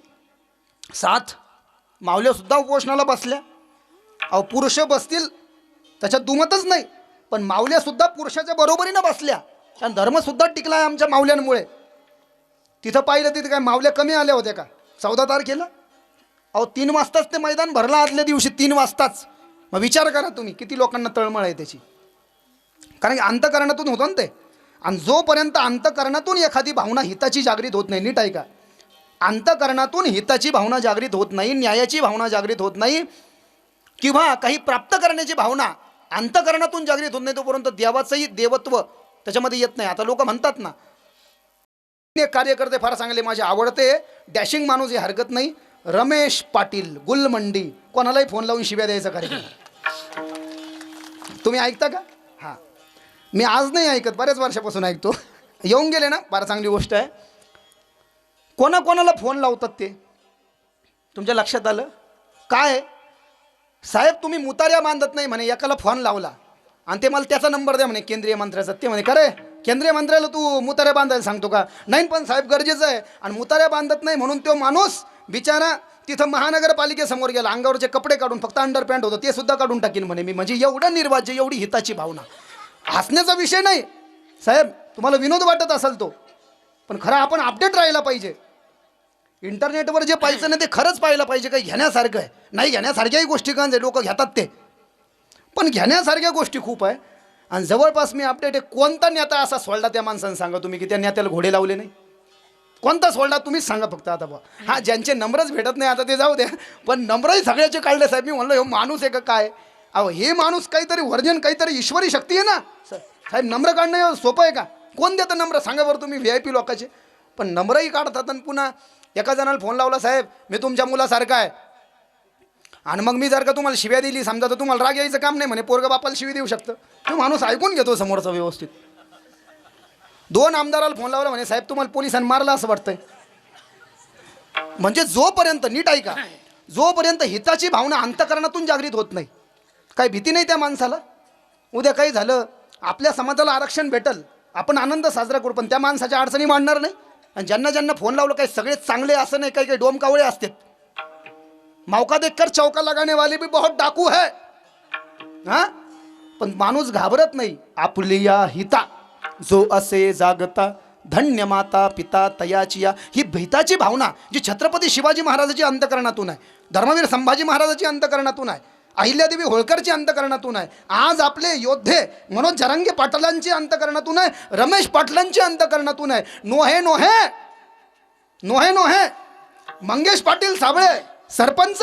साथ. मावल्यासुद्धा उपोषणाला बसल्या. अहो, पुरुष बसतील त्याच्यात दुमतच नाही, पण मावल्यासुद्धा पुरुषाच्या बरोबरीनं बसल्या. आणि धर्मसुद्धा टिकला आहे आमच्या मावल्यांमुळे. तिथं पाहिलं तिथं काय मावल्या कमी आल्या होत्या का? 14 तारखेला अहो 3 वाजताच ते मैदान भरलं, आदल्या दिवशी 3 वाजताच. मग विचार करा तुम्ही किती लोकांना तळमळ आहे त्याची. कारण की अंतकरणातून होतं ना ते. आणि जोपर्यंत अंतकरणातून एखादी भावना हिताची जागृत होत नाही, नीट आहे का, अंतकरणातून हिताची भावना जागृत होत नाही, न्यायाची भावना जागृत होत नाही, किंवा काही प्राप्त करण्याची भावना अंतकरणातून जागृत होत नाही, तोपर्यंत देवाचंही देवत्व त्याच्यामध्ये येत नाही. आता लोक म्हणतात ना, कार्यकर्ते फार चांगले, माझे आवडते डॅशिंग माणूस, हे हरकत नाही, रमेश पाटील गुलमंडी, कोणालाही फोन लावून शिव्या द्यायचा कार्यक्रम तुम्ही ऐकता का? हां, मी आज नाही ऐकत, बऱ्याच वर्षापासून ऐकतो. येऊन गेले ना, फार चांगली गोष्ट आहे. कोणाला फोन लावतात ते तुमच्या लक्षात आलं काय? साहेब तुम्ही मुताऱ्या बांधत नाही म्हणे, एकाला फोन लावला आणि ते मला त्याचा नंबर द्या म्हणे केंद्रीय मंत्र्याचा. ते म्हणे का रे, केंद्रीय मंत्र्याला तू मुताऱ्या बांधायला सांगतो का? नाही पण साहेब गरजेचं आहे. आणि मुताऱ्या बांधत नाही म्हणून तो माणूस बिचारा तिथं महानगरपालिकेसमोर गेला, अंगावरचे कपडे काढून, फक्त अंडरपॅन्ट होतं ते सुद्धा काढून टाकीन म्हणे मी. म्हणजे एवढं निर्वाज्य, एवढी हिताची भावना. हसण्याचा विषय नाही साहेब, तुम्हाला विनोद वाटत असेल तो, पण खरं आपण अपडेट राहायला पाहिजे. इंटरनेटवर जे पाहिजे ना ते खरंच पाहायला पाहिजे. काही घेण्यासारखं आहे नाही, घेण्यासारख्याही गोष्टी का लोक घेतात ते, पण घेण्यासारख्या गोष्टी खूप आहे. आणि जवळपास मी अपडेट आहे, कोणता नेता असा सोडला त्या माणसानं सांगा तुम्ही की त्या नेत्याला घोडे लावले नाही? कोणता सोडला तुम्हीच सांगा फक्त आता बा. हा ज्यांचे नंबरच भेटत नाही आता ते जाऊ द्या, पण नंबरही सगळ्याचे काढले साहेब. मी म्हणलं हो माणूस आहे का काय? अहो हे माणूस काहीतरी वर्जन काहीतरी ईश्वरी शक्ती आहे ना साहेब. नंबर काढणं हे सोपं आहे का? कोण देतं नंबर सांगा बरं तुम्ही? VIP लोकांचे पण नंबरही काढतात. आणि पुन्हा एका जणाला फोन लावला, साहेब मी तुमच्या मुलासारखा आहे, आणि मग मी जर का तुम्हाला शिव्या दिली समजा तर तुम्हाला राग यायचं काम नाही म्हणे. पोरगा बापाला शिवी देऊ शकतं. तो माणूस ऐकून घेतो समोरचा व्यवस्थित. 2 आमदाराला फोन लावला म्हणे, साहेब तुम्हाला पोलिसांनी मारलं असं वाटतंय. म्हणजे जोपर्यंत नीट ऐका, जोपर्यंत हिताची भावना अंतकरणातून जागृत होत नाही, काय भीती नाही त्या माणसाला. उद्या काही झालं, आपल्या समाजाला आरक्षण भेटल, आपण आनंद साजरा करू, पण त्या माणसाच्या अडचणी मांडणार नाही. आणि ज्यांना ज्यांना फोन लावलं काही सगळे चांगले असं नाही, काही काही डोमकावळे असतात. मौका देखकर चौका लगाने वाले भी बहुत डाकू है. हा पण माणूस घाबरत नाही. आपल्या हिता जो असे जागता धन्य माता पिता तयाचिया, ही भीताची भावना जी छत्रपती शिवाजी महाराजाची अंतकरणातून आहे, धर्मवीर संभाजी महाराजाची अंतकरणातून आहे, अहिल्यादेवी होळकरची अंतकरणातून आहे, आज आपले योद्धे मनोज जरांगे पाटलांची अंतकरणातून आहे, रमेश पाटलांची अंतकरणातून आहे. नोहे नोहे नोहे नोहे मंगेश पाटील साबळे सरपंच,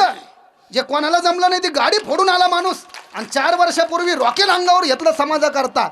जे कोणाला जमलं नाही ती गाडी फोडून आला माणूस, आणि 4 वर्षापूर्वी रॉकेल अंगावर घेतलं समाजाकरता.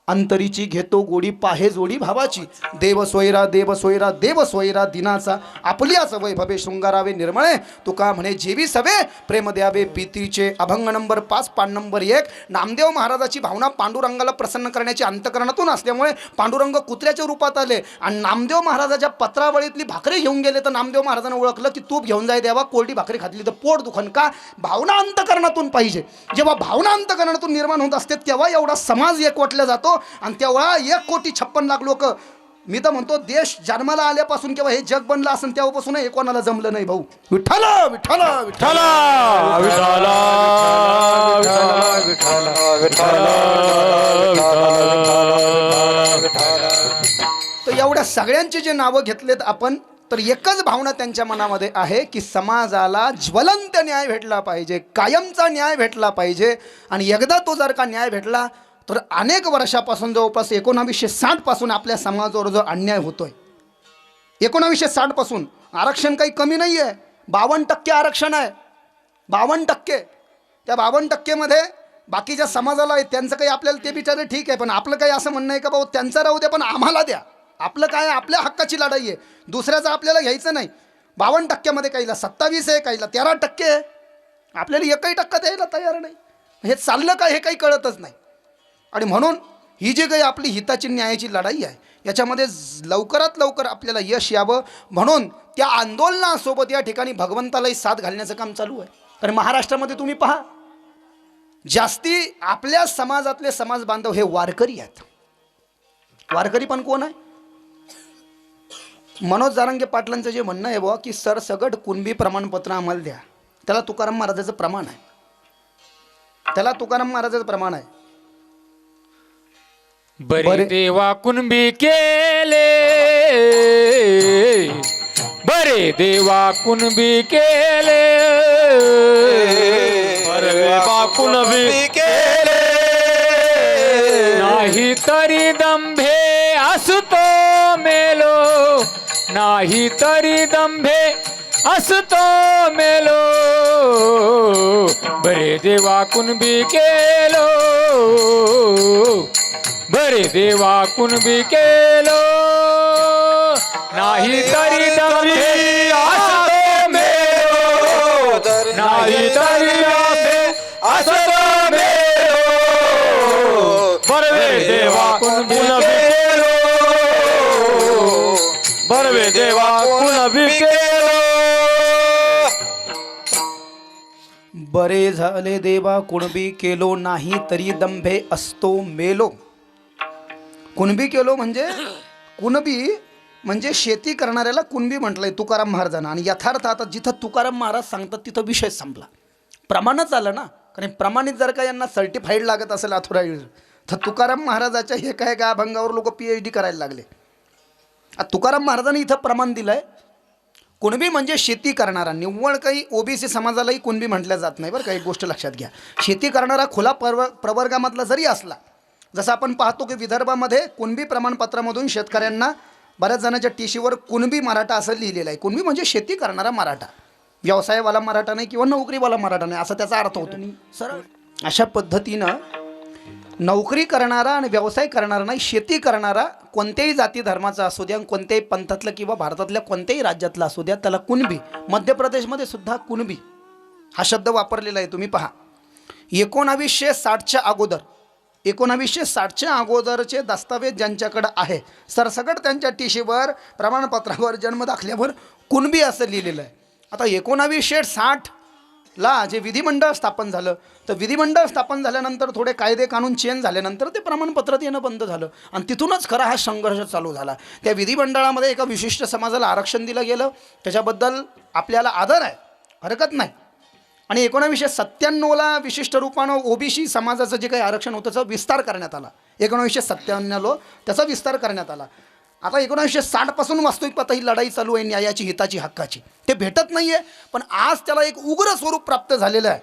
अंतरीची घेतो गोडी पाहे जोडी भावाची, देव सोयरा देव सोयरा देव सोयरा दिनाचा, आपल्याच वैभवे शृंगारावे निर्मळे, तुका म्हणे जेवी सवे प्रेम द्यावे प्रीतीचे. अभंग नंबर 5 पान नंबर 1. नामदेव महाराजाची भावना पांडुरंगाला प्रसन्न करण्याची अंतकरणातून असल्यामुळे पांडुरंग कुत्र्याच्या रूपात आले, आणि नामदेव महाराजाच्या पत्रावळीतली भाकरी घेऊन गेले तर नामदेव महाराजांना ओळखलं की तूप घेऊन जाय देवा, कोरडी भाकरी खातली तर पोट दुखन का. भावना अंतकरणातून पाहिजे. जेव्हा भावना अंतकरणातून निर्माण होत असते तेव्हा एवढा समाज एकवटला जातो, आणि तेव्हा 1,56,00,000 लोक. मी तर म्हणतो देश जन्माला आल्यापासून किंवा हे जग बनलं असेल तेव्हापासून हे कोणाला जमलं नाही भाऊ. विठ्ठल विठ्ठल विठ्ठल तर एवढ्या सगळ्यांची जे नावं घेतलेत आपण, तर एकच भावना त्यांच्या मनामध्ये आहे की समाजाला ज्वलंत न्याय भेटला पाहिजे, कायमचा न्याय भेटला पाहिजे. आणि एकदा तो जर का न्याय भेटला तर अनेक वर्षापासून जवळपास 1960 पासून आपल्या समाजावर जो अन्याय होतोय, 1960 पासून आरक्षण काही कमी नाही आहे. 52% आरक्षण आहे, 52%. त्या 52%मध्ये बाकीच्या समाजाला आहे त्यांचं काही, आपल्याला ते बिचारे ठीक आहे, पण आपलं काही असं म्हणणं आहे का भाऊ त्यांचं राहू द्या पण आम्हाला द्या. आपलं काय, आपल्या हक्काची लढाई आहे, दुसऱ्याचं आपल्याला घ्यायचं नाही. 52%मध्ये काहीला 27 आहे, काहीला 13% आहे, आपल्याला 1% द्यायला तयार नाही. हे चाललं काय हे काही कळतच नाही. आणि म्हणून ही जी काही आपली हिताची न्यायाची लढाई आहे याच्यामध्ये लवकरात लवकर आपल्याला यश यावं, म्हणून त्या आंदोलनासोबत या ठिकाणी भगवंतालाही साथ घालण्याचं काम चालू आहे. कारण महाराष्ट्रामध्ये तुम्ही पहा, जास्ती आपल्या समाजातले समाज बांधव हे वारकरी आहेत. वारकरी पण कोण आहे? मनोज जरांगे पाटलांचं जे म्हणणं आहे बुवा की सरसगट कुणबी प्रमाणपत्र आम्हाला द्या, त्याला तुकाराम महाराजाचं प्रमाण आहे, त्याला तुकाराम महाराजाचं प्रमाण आहे. बरे देवा कुणबी केले, बरे देवा कुणबी केले, बरे देवा कुणबी केले, नाही तरी दंभे असतो मेलो, नाही तरी दंभे असतो मेलो, बरे देवा कुणबी केलो, बरे देवा कुणबी केलो, नाही तरी दंभे असतो मेलो, नाही तरी दंभे असतो मेलो, बरे देवा कुणबी केलो, बरे देवा कुणबी केलो. बरे झाले देवा कुणबी केलो, नाही तरी दंभे असतो मेलो. कुणबी केलो म्हणजे कुणबी म्हणजे शेती करणाऱ्याला कुणबी म्हटलंय तुकाराम महाराजांना. आणि यथार्थ आता जिथं तुकाराम महाराज सांगतात तिथं विषय संपला. प्रमाणच आलं ना, कारण प्रमाणित जर का यांना सर्टिफाईड लागत असेल अथॉराइज, तर तुकाराम महाराजाच्या हे काय का अभंगावर लोक PhD करायला लागले. तुकाराम महाराजांनी इथं प्रमाण दिलंय. कुणबी म्हणजे शेती करणारा, निव्वळ काही OBC समाजालाही कुणबी म्हटल्या जात नाही बरं. काही गोष्ट लक्षात घ्या, शेती करणारा खुला प्रवर्गामधला जरी असला, जसं आपण पाहतो की विदर्भामध्ये कुणबी प्रमाणपत्रामधून शेतकऱ्यांना बऱ्याच जणांच्या टीशीवर कुणबी मराठा असं लिहिलेलं आहे. कुणबी म्हणजे शेती करणारा मराठा, व्यवसायवाला मराठा नाही किंवा नोकरीवाला मराठा नाही असा त्याचा अर्थ होतो. सरळ अशा पद्धतीनं नोकरी करणारा आणि व्यवसाय करणारा नाही, शेती करणारा कोणत्याही जाती धर्माचा असू द्या, कोणत्याही पंथातलं किंवा भारतातल्या कोणत्याही राज्यातला असू द्या, त्याला कुणबी. मध्य प्रदेशमध्ये सुद्धा कुणबी हा शब्द वापरलेला आहे. तुम्ही पहा 1960च्या अगोदर, 1960च्या अगोदरचे दस्तावेज ज्यांच्याकडं आहे, सरसकट त्यांच्या टीशीवर, प्रमाणपत्रावर, जन्मदाखल्यावर कुणबी असं लिहिलेलं आहे. आता 1960ला जे विधिमंडळ स्थापन झालं, तर विधिमंडळ स्थापन झाल्यानंतर थोडे कायदे कानून चेंज झाल्यानंतर ते प्रमाणपत्रात येणं बंद झालं आणि तिथूनच खरा हा संघर्ष चालू झाला. त्या विधिमंडळामध्ये एका विशिष्ट समाजाला आरक्षण दिलं गेलं, त्याच्याबद्दल आपल्याला आदर आहे, हरकत नाही. आणि 1997ला विशिष्ट रूपानं ओबीसी समाजाचं जे काही आरक्षण होतं त्याचा विस्तार करण्यात आला. 1997ला त्याचा विस्तार करण्यात आला. आता 1960पासून वास्तविक पाहता ही लढाई चालू आहे न्यायाची, हिताची, हक्काची. ते भेटत नाही आहे, पण आज त्याला एक उग्र स्वरूप प्राप्त झालेलं आहे.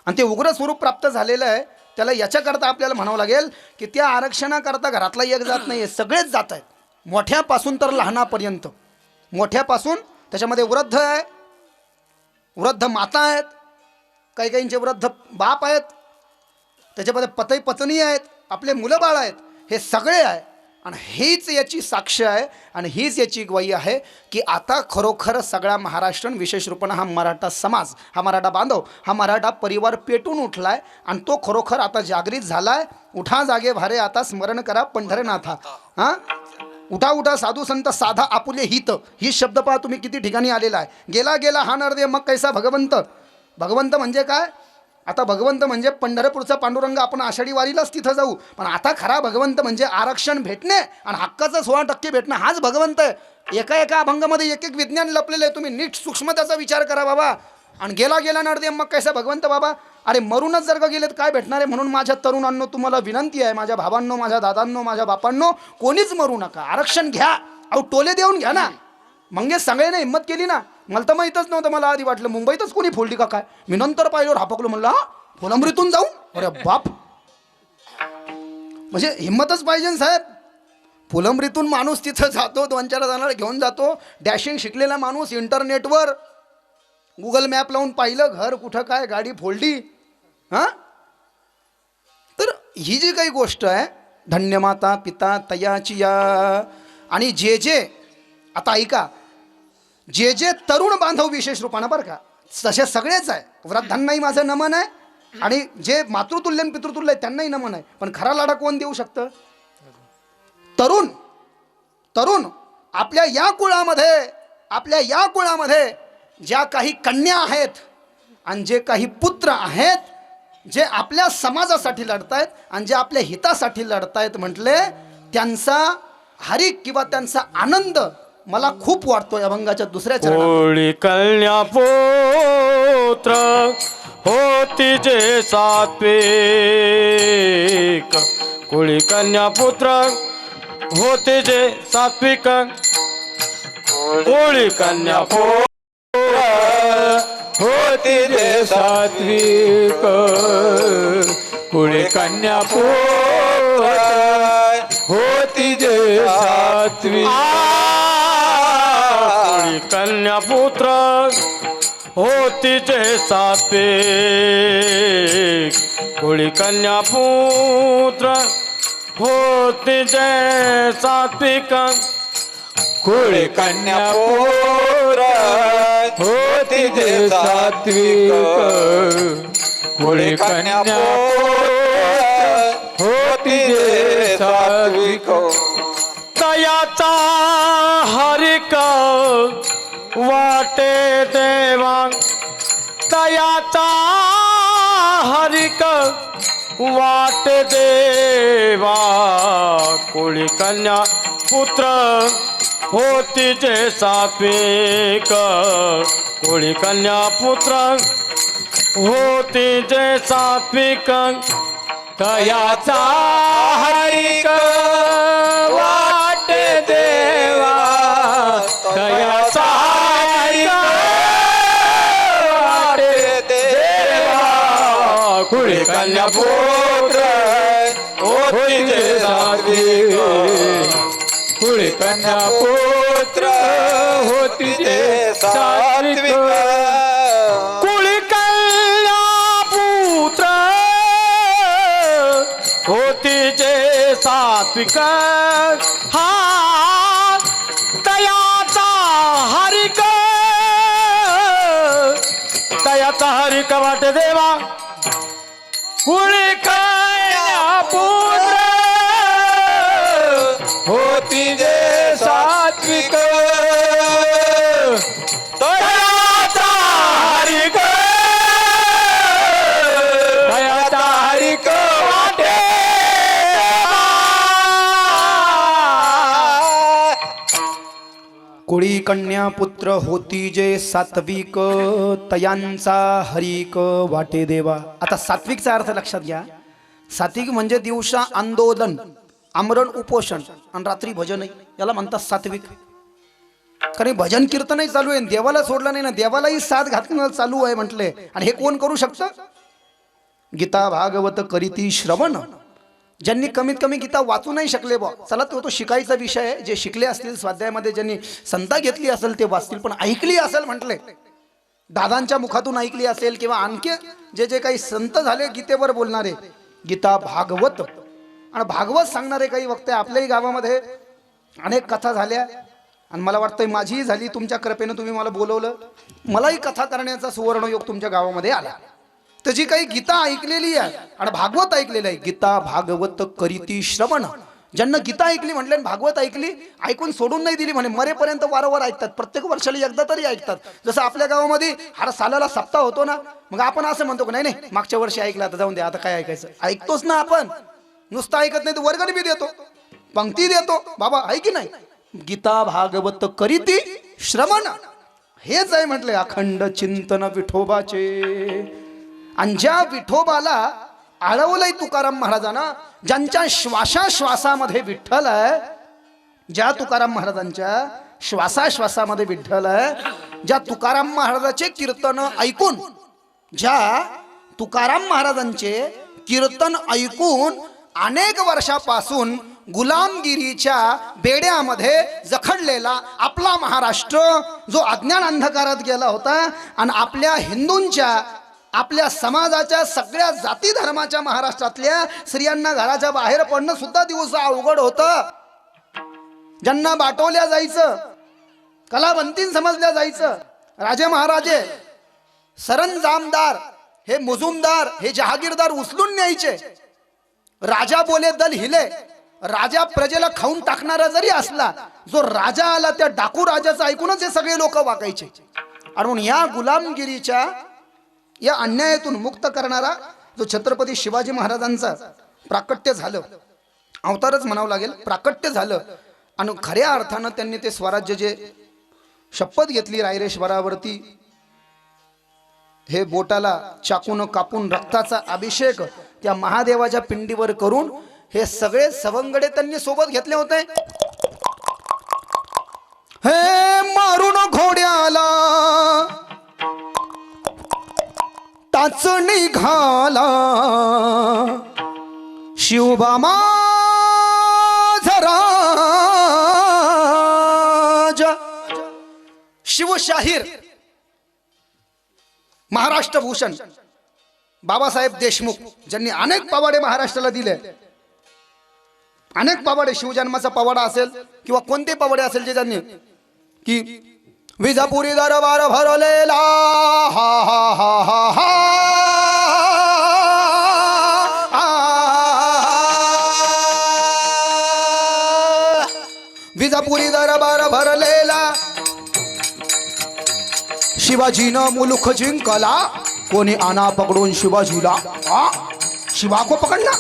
आणि ते उग्र स्वरूप प्राप्त झालेलं आहे त्याला याच्याकरता आपल्याला म्हणावं लागेल की त्या आरक्षणाकरता घरातला एक जात नाही आहे, सगळेच जात आहेत, मोठ्यापासून तर लहानापर्यंत. मोठ्यापासून त्याच्यामध्ये वृद्ध आहे, वृद्ध माता आहेत, काही काहींचे वृद्ध बाप आहेत, त्याच्यामध्ये पती पत्नी आहेत, आपले मुलं बाळ आहेत, हे सगळे आहे. आणि हीच याची साक्ष आहे आणि हीच याची ग्वाही आहे की आता खरोखर सगळा महाराष्ट्र, विशेष रूपानं हा मराठा समाज, हा मराठा बांधव, हा मराठा परिवार पेटून उठला आहे आणि तो खरोखर आता जागृत झाला आहे. उठा जागे भारे आता स्मरण करा पंढरनाथा. हां, उठा उठा साधू संत साधा आपुले हित, ही शब्द पहा तुम्ही किती ठिकाणी आलेला आहे. गेला गेला हा नरदेव मग कैसा भगवंत. भगवंत म्हणजे काय? आता भगवंत म्हणजे पंढरपूरचा पांडुरंग, आपण आषाढी वारीलाच तिथं जाऊ, पण आता खरा भगवंत म्हणजे आरक्षण भेटणे आणि हक्काचं 16% भेटणं, हाच भगवंत आहे. एका एका अभंगामध्ये एक एक विज्ञान लपलेलं आहे. तुम्ही नीट सूक्ष्म त्याचा विचार करा बाबा. आणि गेला गेला नरदेव मग कैसा भगवंत बाबा. अरे मरूनच जर का गेलेत काय भेटणार आहे. म्हणून माझ्या तरुणांनो तुम्हाला विनंती आहे, माझ्या भावांनो, माझ्या दादांनो, माझ्या बापांनो, कोणीच मरू नका, आरक्षण घ्या. अहो टोले देऊन घ्या ना. मंगेश सगळ्यांनी हिंमत केली ना. मला तर माहीतच नव्हतं, मला आधी वाटलं मुंबईतच कोणी फोडली का काय. मी नंतर पाहिलं हापकलो, म्हणलं हा फुलंब्रीतून जाऊ. अरे बाप, म्हणजे हिंमतच पाहिजे साहेब. फुलंब्रीतून माणूस तिथं जातो, 2-4 जणांना घेऊन जातो, डॅशिंग शिकलेला माणूस, इंटरनेटवर गुगल मॅप लावून पाहिलं घर कुठं काय, गाडी फोडली. हां, तर ही जी काही गोष्ट आहे, धन्यमाता पिता तयाची या. आणि जे जे आता ऐका, जे जे तरुण बांधव विशेष रूपानं बरं का, तसे सगळेच आहे. वृद्धांनाही माझं नमन आहे आणि जे मातृतुल्य आणि पितृतुल्य आहे त्यांनाही नमन आहे. पण खरा लाडा कोण देऊ शकतं? तरुण. तरुण आपल्या या कुळामध्ये ज्या काही कन्या आहेत आणि जे काही पुत्र आहेत, जे आपल्या समाजासाठी लढतायत आणि जे आपल्या हितासाठी लढतायत म्हटले, त्यांचा हरिक किंवा त्यांचा आनंद मला खूप वाटतोय. अभंगाच्या दुसऱ्या चरणात, कोळी कन्या पुत्र होती जे सात्विक, कोळी कन्या पुत्र होते जे सात्विक, कोळी कन्या पुत्र होती जे सात्विक, कोळी कन्या पुत्र होती जे सात्विक, कोळी कन्या पुत्र होती जे सात्विक, कोळी कन्या पुत्र होती जे सात्विक, कोळी कन्या पुत्र होती जे सात्विक, कोळी कन्या होती जे सात्विक. तयाचा हरिक वाटे देवा, तयाचा हरिक वाटे देवा, कोळी कन्या पुत्र होती जे सात्विक, कोळी कन्या पुत्र होती जे सात्विक, तयाचा हरिक वाटे देवा, तयाचा हरिक वाटे देवा, कोळी कन्या पुत्र होती जे सात्विक. कुळी कन्या पुत्र होती जे सात्विक कुळी कन्या पुत्र होती जे सात्विक हा दयाचा हरिक दयाचा हरिक वाटे देवा कुळी कन्या पुत्र होती जे सात्विक दयाचा हरिक दयाचा हरिक वाटे कुळी कन्या पुत्र होती जे सात्विक तयांचा हरिक वाटे देवा. आता सात्विकचा अर्थ लक्षात घ्या. सात्विक म्हणजे दिवसा आंदोलन, आमरण उपोषण आणि रात्री भजनही, याला म्हणतात सात्विक. कारण भजन कीर्तनही चालू आहे, देवाला सोडलं नाही ना, देवालाही साथ घातणं चालू आहे म्हटले. आणि हे कोण करू शकतं? गीता भागवत करीती श्रवण. ज्यांनी कमीत कमी गीता वाचू नाही शकले बा, चला तो शिकायचा विषय आहे. जे शिकले असतील स्वाध्यायामध्ये, ज्यांनी संता घेतली असेल ते वाचतील, पण ऐकली असेल म्हटले, दादांच्या मुखातून ऐकली असेल किंवा आणखी जे जे काही संत झाले गीतेवर बोलणारे, गीता भागवत आणि भागवत सांगणारे काही वक्ते आपल्याही गावामध्ये अनेक कथा झाल्या. आणि मला वाटतं माझीही झाली. तुमच्या कृपेनं तुम्ही मला बोलवलं, मलाही कथा करण्याचा सुवर्णयोग तुमच्या गावामध्ये आला. तर जी काही गीता ऐकलेली आहे आणि भागवत ऐकलेलं आहे, गीता भागवत करीती श्रवण. ज्यांना गीता ऐकली म्हटले भागवत ऐकली, ऐकून सोडून नाही दिली म्हणे, मरेपर्यंत वारंवार ऐकतात, प्रत्येक वर्षाला एकदा तरी ऐकतात. जसं आपल्या गावामध्ये हर सालाला सप्ताह होतो ना, मग आपण असं म्हणतो की नाही नाही मागच्या वर्षी ऐकलं, आता जाऊन दे, आता काय ऐकायचं. ऐकतोच ना आपण, नुसतं ऐकत नाही तर वर्गणी बी देतो, पंक्ती देतो, बाबा आहे की नाही. गीता भागवत करीती श्रवण हेच आहे म्हटले अखंड चिंतन विठोबाचे. आणि ज्या विठोबाला आळवलंय तुकाराम महाराजांना, ज्यांच्या श्वासाश्वासामध्ये विठ्ठल आहे, ज्या तुकाराम महाराजांच्या श्वासाश्वासामध्ये विठ्ठल आहे, ज्या तुकाराम महाराजाचे कीर्तन ऐकून, ज्या तुकाराम महाराजांचे कीर्तन ऐकून अनेक वर्षापासून गुलामगिरीच्या बेड्यामध्ये जखडलेला आपला महाराष्ट्र, जो अज्ञान अंधकारात गेला होता आणि आपल्या हिंदूंच्या, आपल्या समाजाच्या सगळ्या जाती धर्माच्या महाराष्ट्रातल्या स्त्रियांना घराच्या बाहेर पडणं सुद्धा दिवस अवघड होतं. ज्यांना बाटवल्या जायचं, कलावंतीन समजल्या जायचं, राजे महाराजे, सरंजामदार, हे मुजुमदार, हे जहागीरदार उचलून न्यायचे. राजा बोले दल हिले. राजा प्रजेला खाऊन टाकणारा जरी असला, जो राजा आला त्या डाकू राजाचं ऐकूनच हे सगळे लोक वाकायचे. आणि म्हणून या गुलामगिरीच्या, या अन्यायातून मुक्त करणारा जो छत्रपती शिवाजी महाराजांचा प्राकट्य झालं, अवतारच म्हणावं लागेल, प्राकट्य झालं. आणि खऱ्या अर्थानं त्यांनी ते स्वराज्य जे शपथ घेतली रायरेश्वरावरती, हे बोटाला चाकून कापून रक्ताचा अभिषेक त्या महादेवाच्या पिंडीवर करून, हे सगळे सवंगडे त्यांनी सोबत घेतले होते. हे मारून घोड्याला टाच निघाला, शिवबा माझा राजा. शिवशाहीर, महाराष्ट्र भूषण बाबासाहेब देशमुख, ज्यांनी अनेक पवाडे महाराष्ट्राला दिले, अनेक पवाडे, शिवजन्माचा पवाडा असेल किंवा कोणते पवाडे असेल, जे त्यांनी की विजापुरी दरबार भरलेला, हा हा हा हा हा, विजापुरी दरबार भरलेला, शिवाजीनं मुलुख जिंकला, कोणी आना पकड़ून शिवाजीला. शिवा को पकड़ना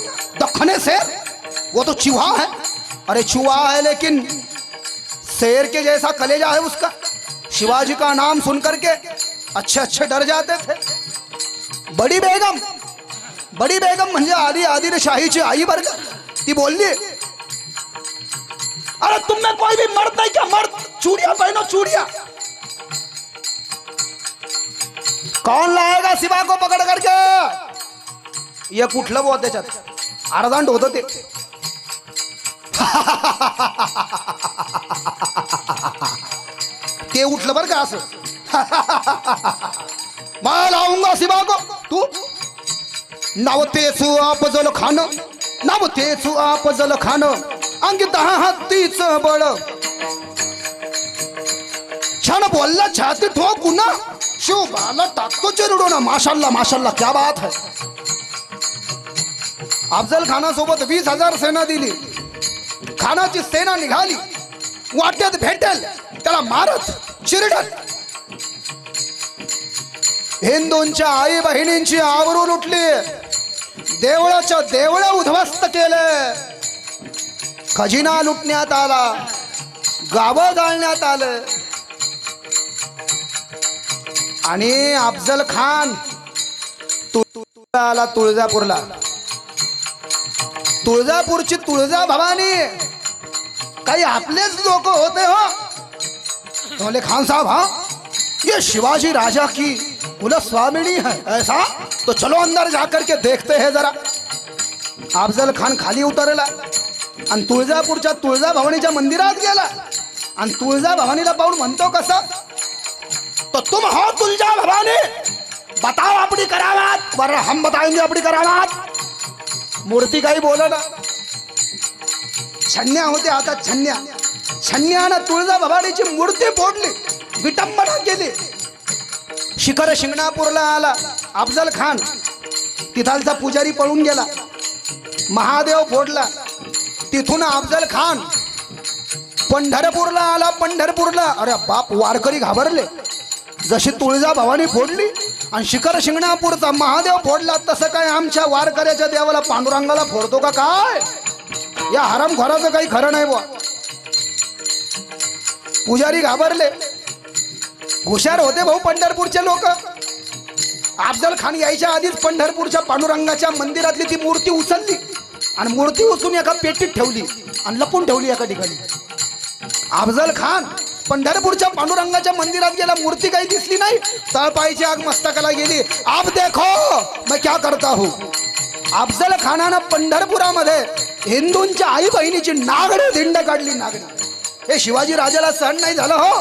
दखने से, वो तो चूहा है. अरे चूहा है लेकिन शेर के जैसा कलेजा है उसका. शिवाजी का नाम सुन करके अच्छे अच्छे डर जाते थे. बड़ी बेगम, बड़ी बेगम म्हणजे आदिलशाहीची आई बरं का, ती बोलली, अरे तुम में कोई भी मर्द नहीं क्या? मर्द चूड़िया पहनो, चूड़िया. कौन लाएगा शिवा को पकड़ करके? ये कुठलं बुवा त्याच्यात अर्धांड होतं ते. उठलं बरं का असं मैं लाऊंगा शिवा को तू नावतेसु आपजल खान नावतेसु आपजल खान अंकित हत्तीच बळ छान बोलला छाती ठोकू ना शिवबाला टाकतो चिरडून माशाल्लाह माशाल्लाह क्या बात है अफजल खानासोबत 20,000 सेना दिली खानाची सेना निघाली वाट्यात भेटेल त्याला मारत चिरडत हिंदूंच्या आई बहिणींची आवरून लुटली देवळाच्या देवळ उद्ध्वस्त केलं खजिना लुटण्यात आला गावं जाळण्यात आलं आणि अफजल खान आला तुळजापूरला तुळजापूरची तुळजा भवानी काही आपलेच लोक होते हो बोले खान साहब हाँ ये शिवाजी राजा की कुलस्वामिनी है ऐसा तो चलो अंदर जाकर के देखते हैं जरा अफजल खान खाली उतरला आणि तुळजापूरच्या तुळजा भवानीच्या मंदिरात गेला आणि तुळजा भवानीला पाहून म्हणतो कसं तो तुम हो तुलजा भवानी बताओ अपनी करामात वरना हम बताएंगे अपनी करामात मूर्ती काही बोला ना छन्या होते आता छन्या छन्यानं तुळजा भवानीची मूर्ती फोडली विटंबना केली शिखर शिंगणापूरला आला अफजल खान तिथालचा पुजारी पळून गेला महादेव फोडला तिथून अफजल खान पंढरपूरला आला पंढरपूरला अरे बाप वारकरी घाबरले जशी तुळजा भवानी फोडली आणि शिखर शिंगणापूरचा महादेव फोडला तसं काय आमच्या वारकऱ्याच्या देवाला पांडुरंगाला फोडतो का काय या हरामखोराचं काही खरं नाही बुवा पुजारी घाबरले हुशार होते भाऊ पंढरपूरचे लोक अफजल खान यायच्या आधीच पंढरपूरच्या पांडुरंगाच्या मंदिरातली ती मूर्ती उचलली आणि मूर्ती उचलून एका पेटीत ठेवली आणि लपून ठेवली एका ठिकाणी अफजल खान पंढरपूरच्या पांडुरंगाच्या मंदिरात गेला मूर्ती काही दिसली नाही तळपायची आग मस्तकाला गेली आप देखो मैं क्या करता हूँ अफजल खानानं पंढरपुरामध्ये हिंदूंच्या आई बहिणीची नागडे धिंड काढली नागडे हे शिवाजी राजाला सहन नाही झालं हो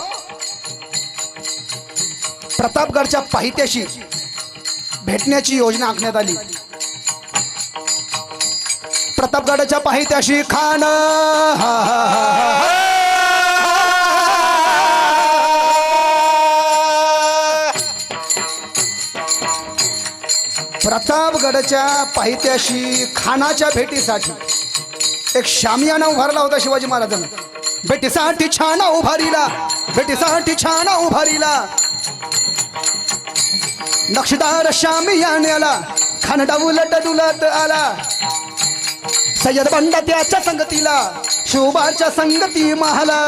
प्रतापगडच्या पाहित्याशी भेटण्याची योजना आखण्यात आली प्रतापगडच्या पाहित्याशी खान प्रतापगडच्या पाहित्याशी खानाच्या भेटीसाठी एक शामियाना उभारला होता शिवाजी महाराजांना भेटीसाठी छाना उभारीला भेटीसाठी छाना उभारीला नक्षदार शामियान्याला खान डावलट डुलत आला सय्यद बंडा त्याच्या संगतीला शोभाच्या संगती महाला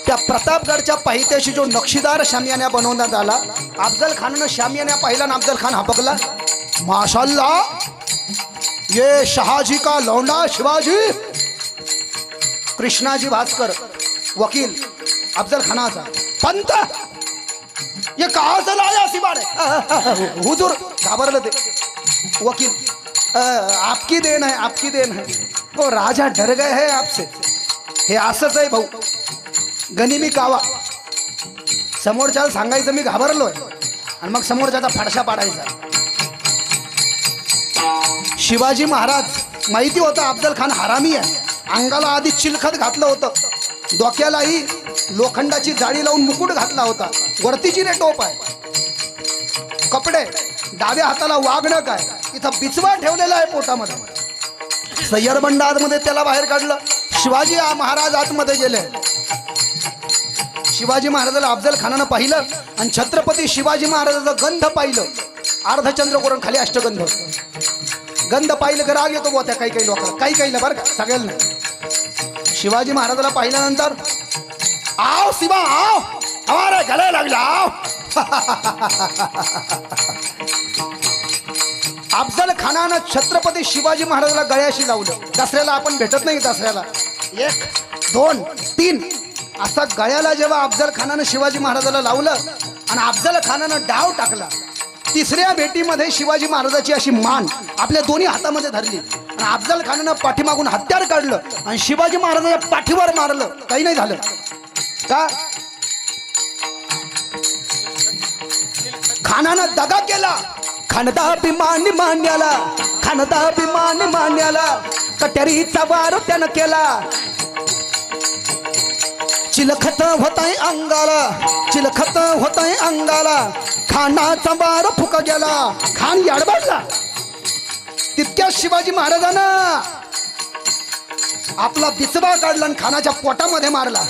त्या प्रतापगडच्या पाहित्याशी जो नक्षीदार शामियाना बनवण्यात आला अफजल खानानं शामियाना पाहिला ना अफजल खान हपकला माशाल्लाह ये शहाजी का लौंडा शिवाजी कृष्णाजी भास्कर वकील अफजल खानाचा पंत ये कहां से लाया सिवाड़े हुजूर घाबरले ते वकील आपकी देन है आपकी देन है वो राजा डर गए हैं आपसे हे असंच आहे भाऊ गनिमी कावा समोरच्याला सांगायचं मी घाबरलोय आणि मग समोरच्याचा फडशा पाडायचा शिवाजी महाराज माहिती होतं अफजल खान हरामी आहे अंगाला आधी चिलखत घातलं होतं डोक्यालाही लोखंडाची जाळी लावून मुकुट घातला होता वरतीची रे टोप आहे कपडे डाव्या हाताला वागणं काय इथं बिचवा ठेवलेला आहे पोटामध्ये सय्यद बंड आतमध्ये त्याला बाहेर काढलं शिवाजी महाराज आतमध्ये गेले शिवाजी महाराजाला अफजल खानानं पाहिलं आणि छत्रपती शिवाजी महाराजाचं गंध पाहिलं अर्धचंद्र करून खाली अष्टगंध गंध पाहिलं का राग येतो बुवा त्या काही काही लोकांना काही काही बरं का सगळ्यांना शिवाजी महाराजाला पाहिल्यानंतर आओ शिवा आओ हमारे गले लग जाओ अफजल खानानं छत्रपती शिवाजी महाराजाला गळ्याशी लावलं दसऱ्याला आपण भेटत नाही दसऱ्याला 1 2 3 असा गळ्याला जेव्हा अफजल खानानं शिवाजी महाराजाला लावलं आणि अफजल खानानं डाव टाकला तिसऱ्या भेटीमध्ये शिवाजी महाराजाची अशी मान आपल्या दोन्ही हातामध्ये धरली आणि अफजल खानानं पाठीमागून हत्यार काढलं आणि शिवाजी महाराजाच्या पाठीवर मारलं. काही नाही झालं का? खानानं दगा केला. खानदा अभिमानी मान्याला, खानदा अभिमानी मान्याला कट्यारीचा वार त्यानं केला. चिलखत होताय अंगाला, चिलखत होताय अंगाला, खानाचा वार फुका गेला. खान याडबाडला. तितक्या शिवाजी महाराजांना आपला बिचवा काढला आणि खानाच्या पोटामध्ये मारला.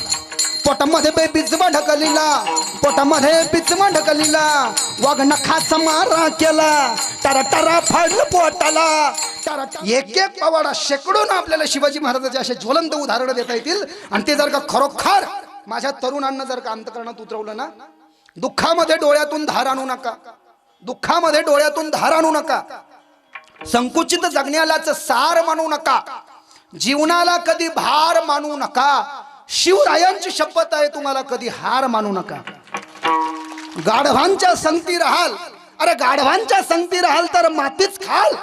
पोटामध्ये बिचवा ढकललीला, पोटामध्ये बिचवा ढकललीला. वाघ नखाचा मारा केला. टारा टारा फाडलं पोटाला. टारा एक एक पवाडा शेकडोन आपल्याला शिवाजी महाराजाचे असे ज्वलंत उदाहरणं देता येतील. आणि ते जर का खरोखर माझ्या तरुणांना जर का अंतकरणात उतरवलं ना, दुःखामध्ये डोळ्यातून धार आणू नका, दुःखामध्ये डोळ्यातून धार आणू नका. संकुचित जगण्यालाच सार मानू नका. जीवनाला कधी भार मानू नका. शिवरायांची शपथ आहे, तुम्हाला कधी हार मानू नका. गाढवांच्या संगती राहाल, अरे गाढवांच्या संगती राहाल तर मातीच खाल.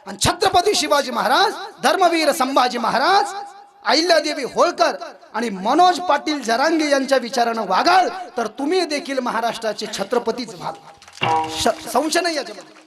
आणि छत्रपती शिवाजी महाराज, धर्मवीर संभाजी महाराज, अहिल्यादेवी होळकर आणि मनोज पाटील जरांगे यांच्या विचारानं वागाल तर तुम्ही देखील महाराष्ट्राचे छत्रपतीच व्हाल. संशय नाही याच्यामध्ये.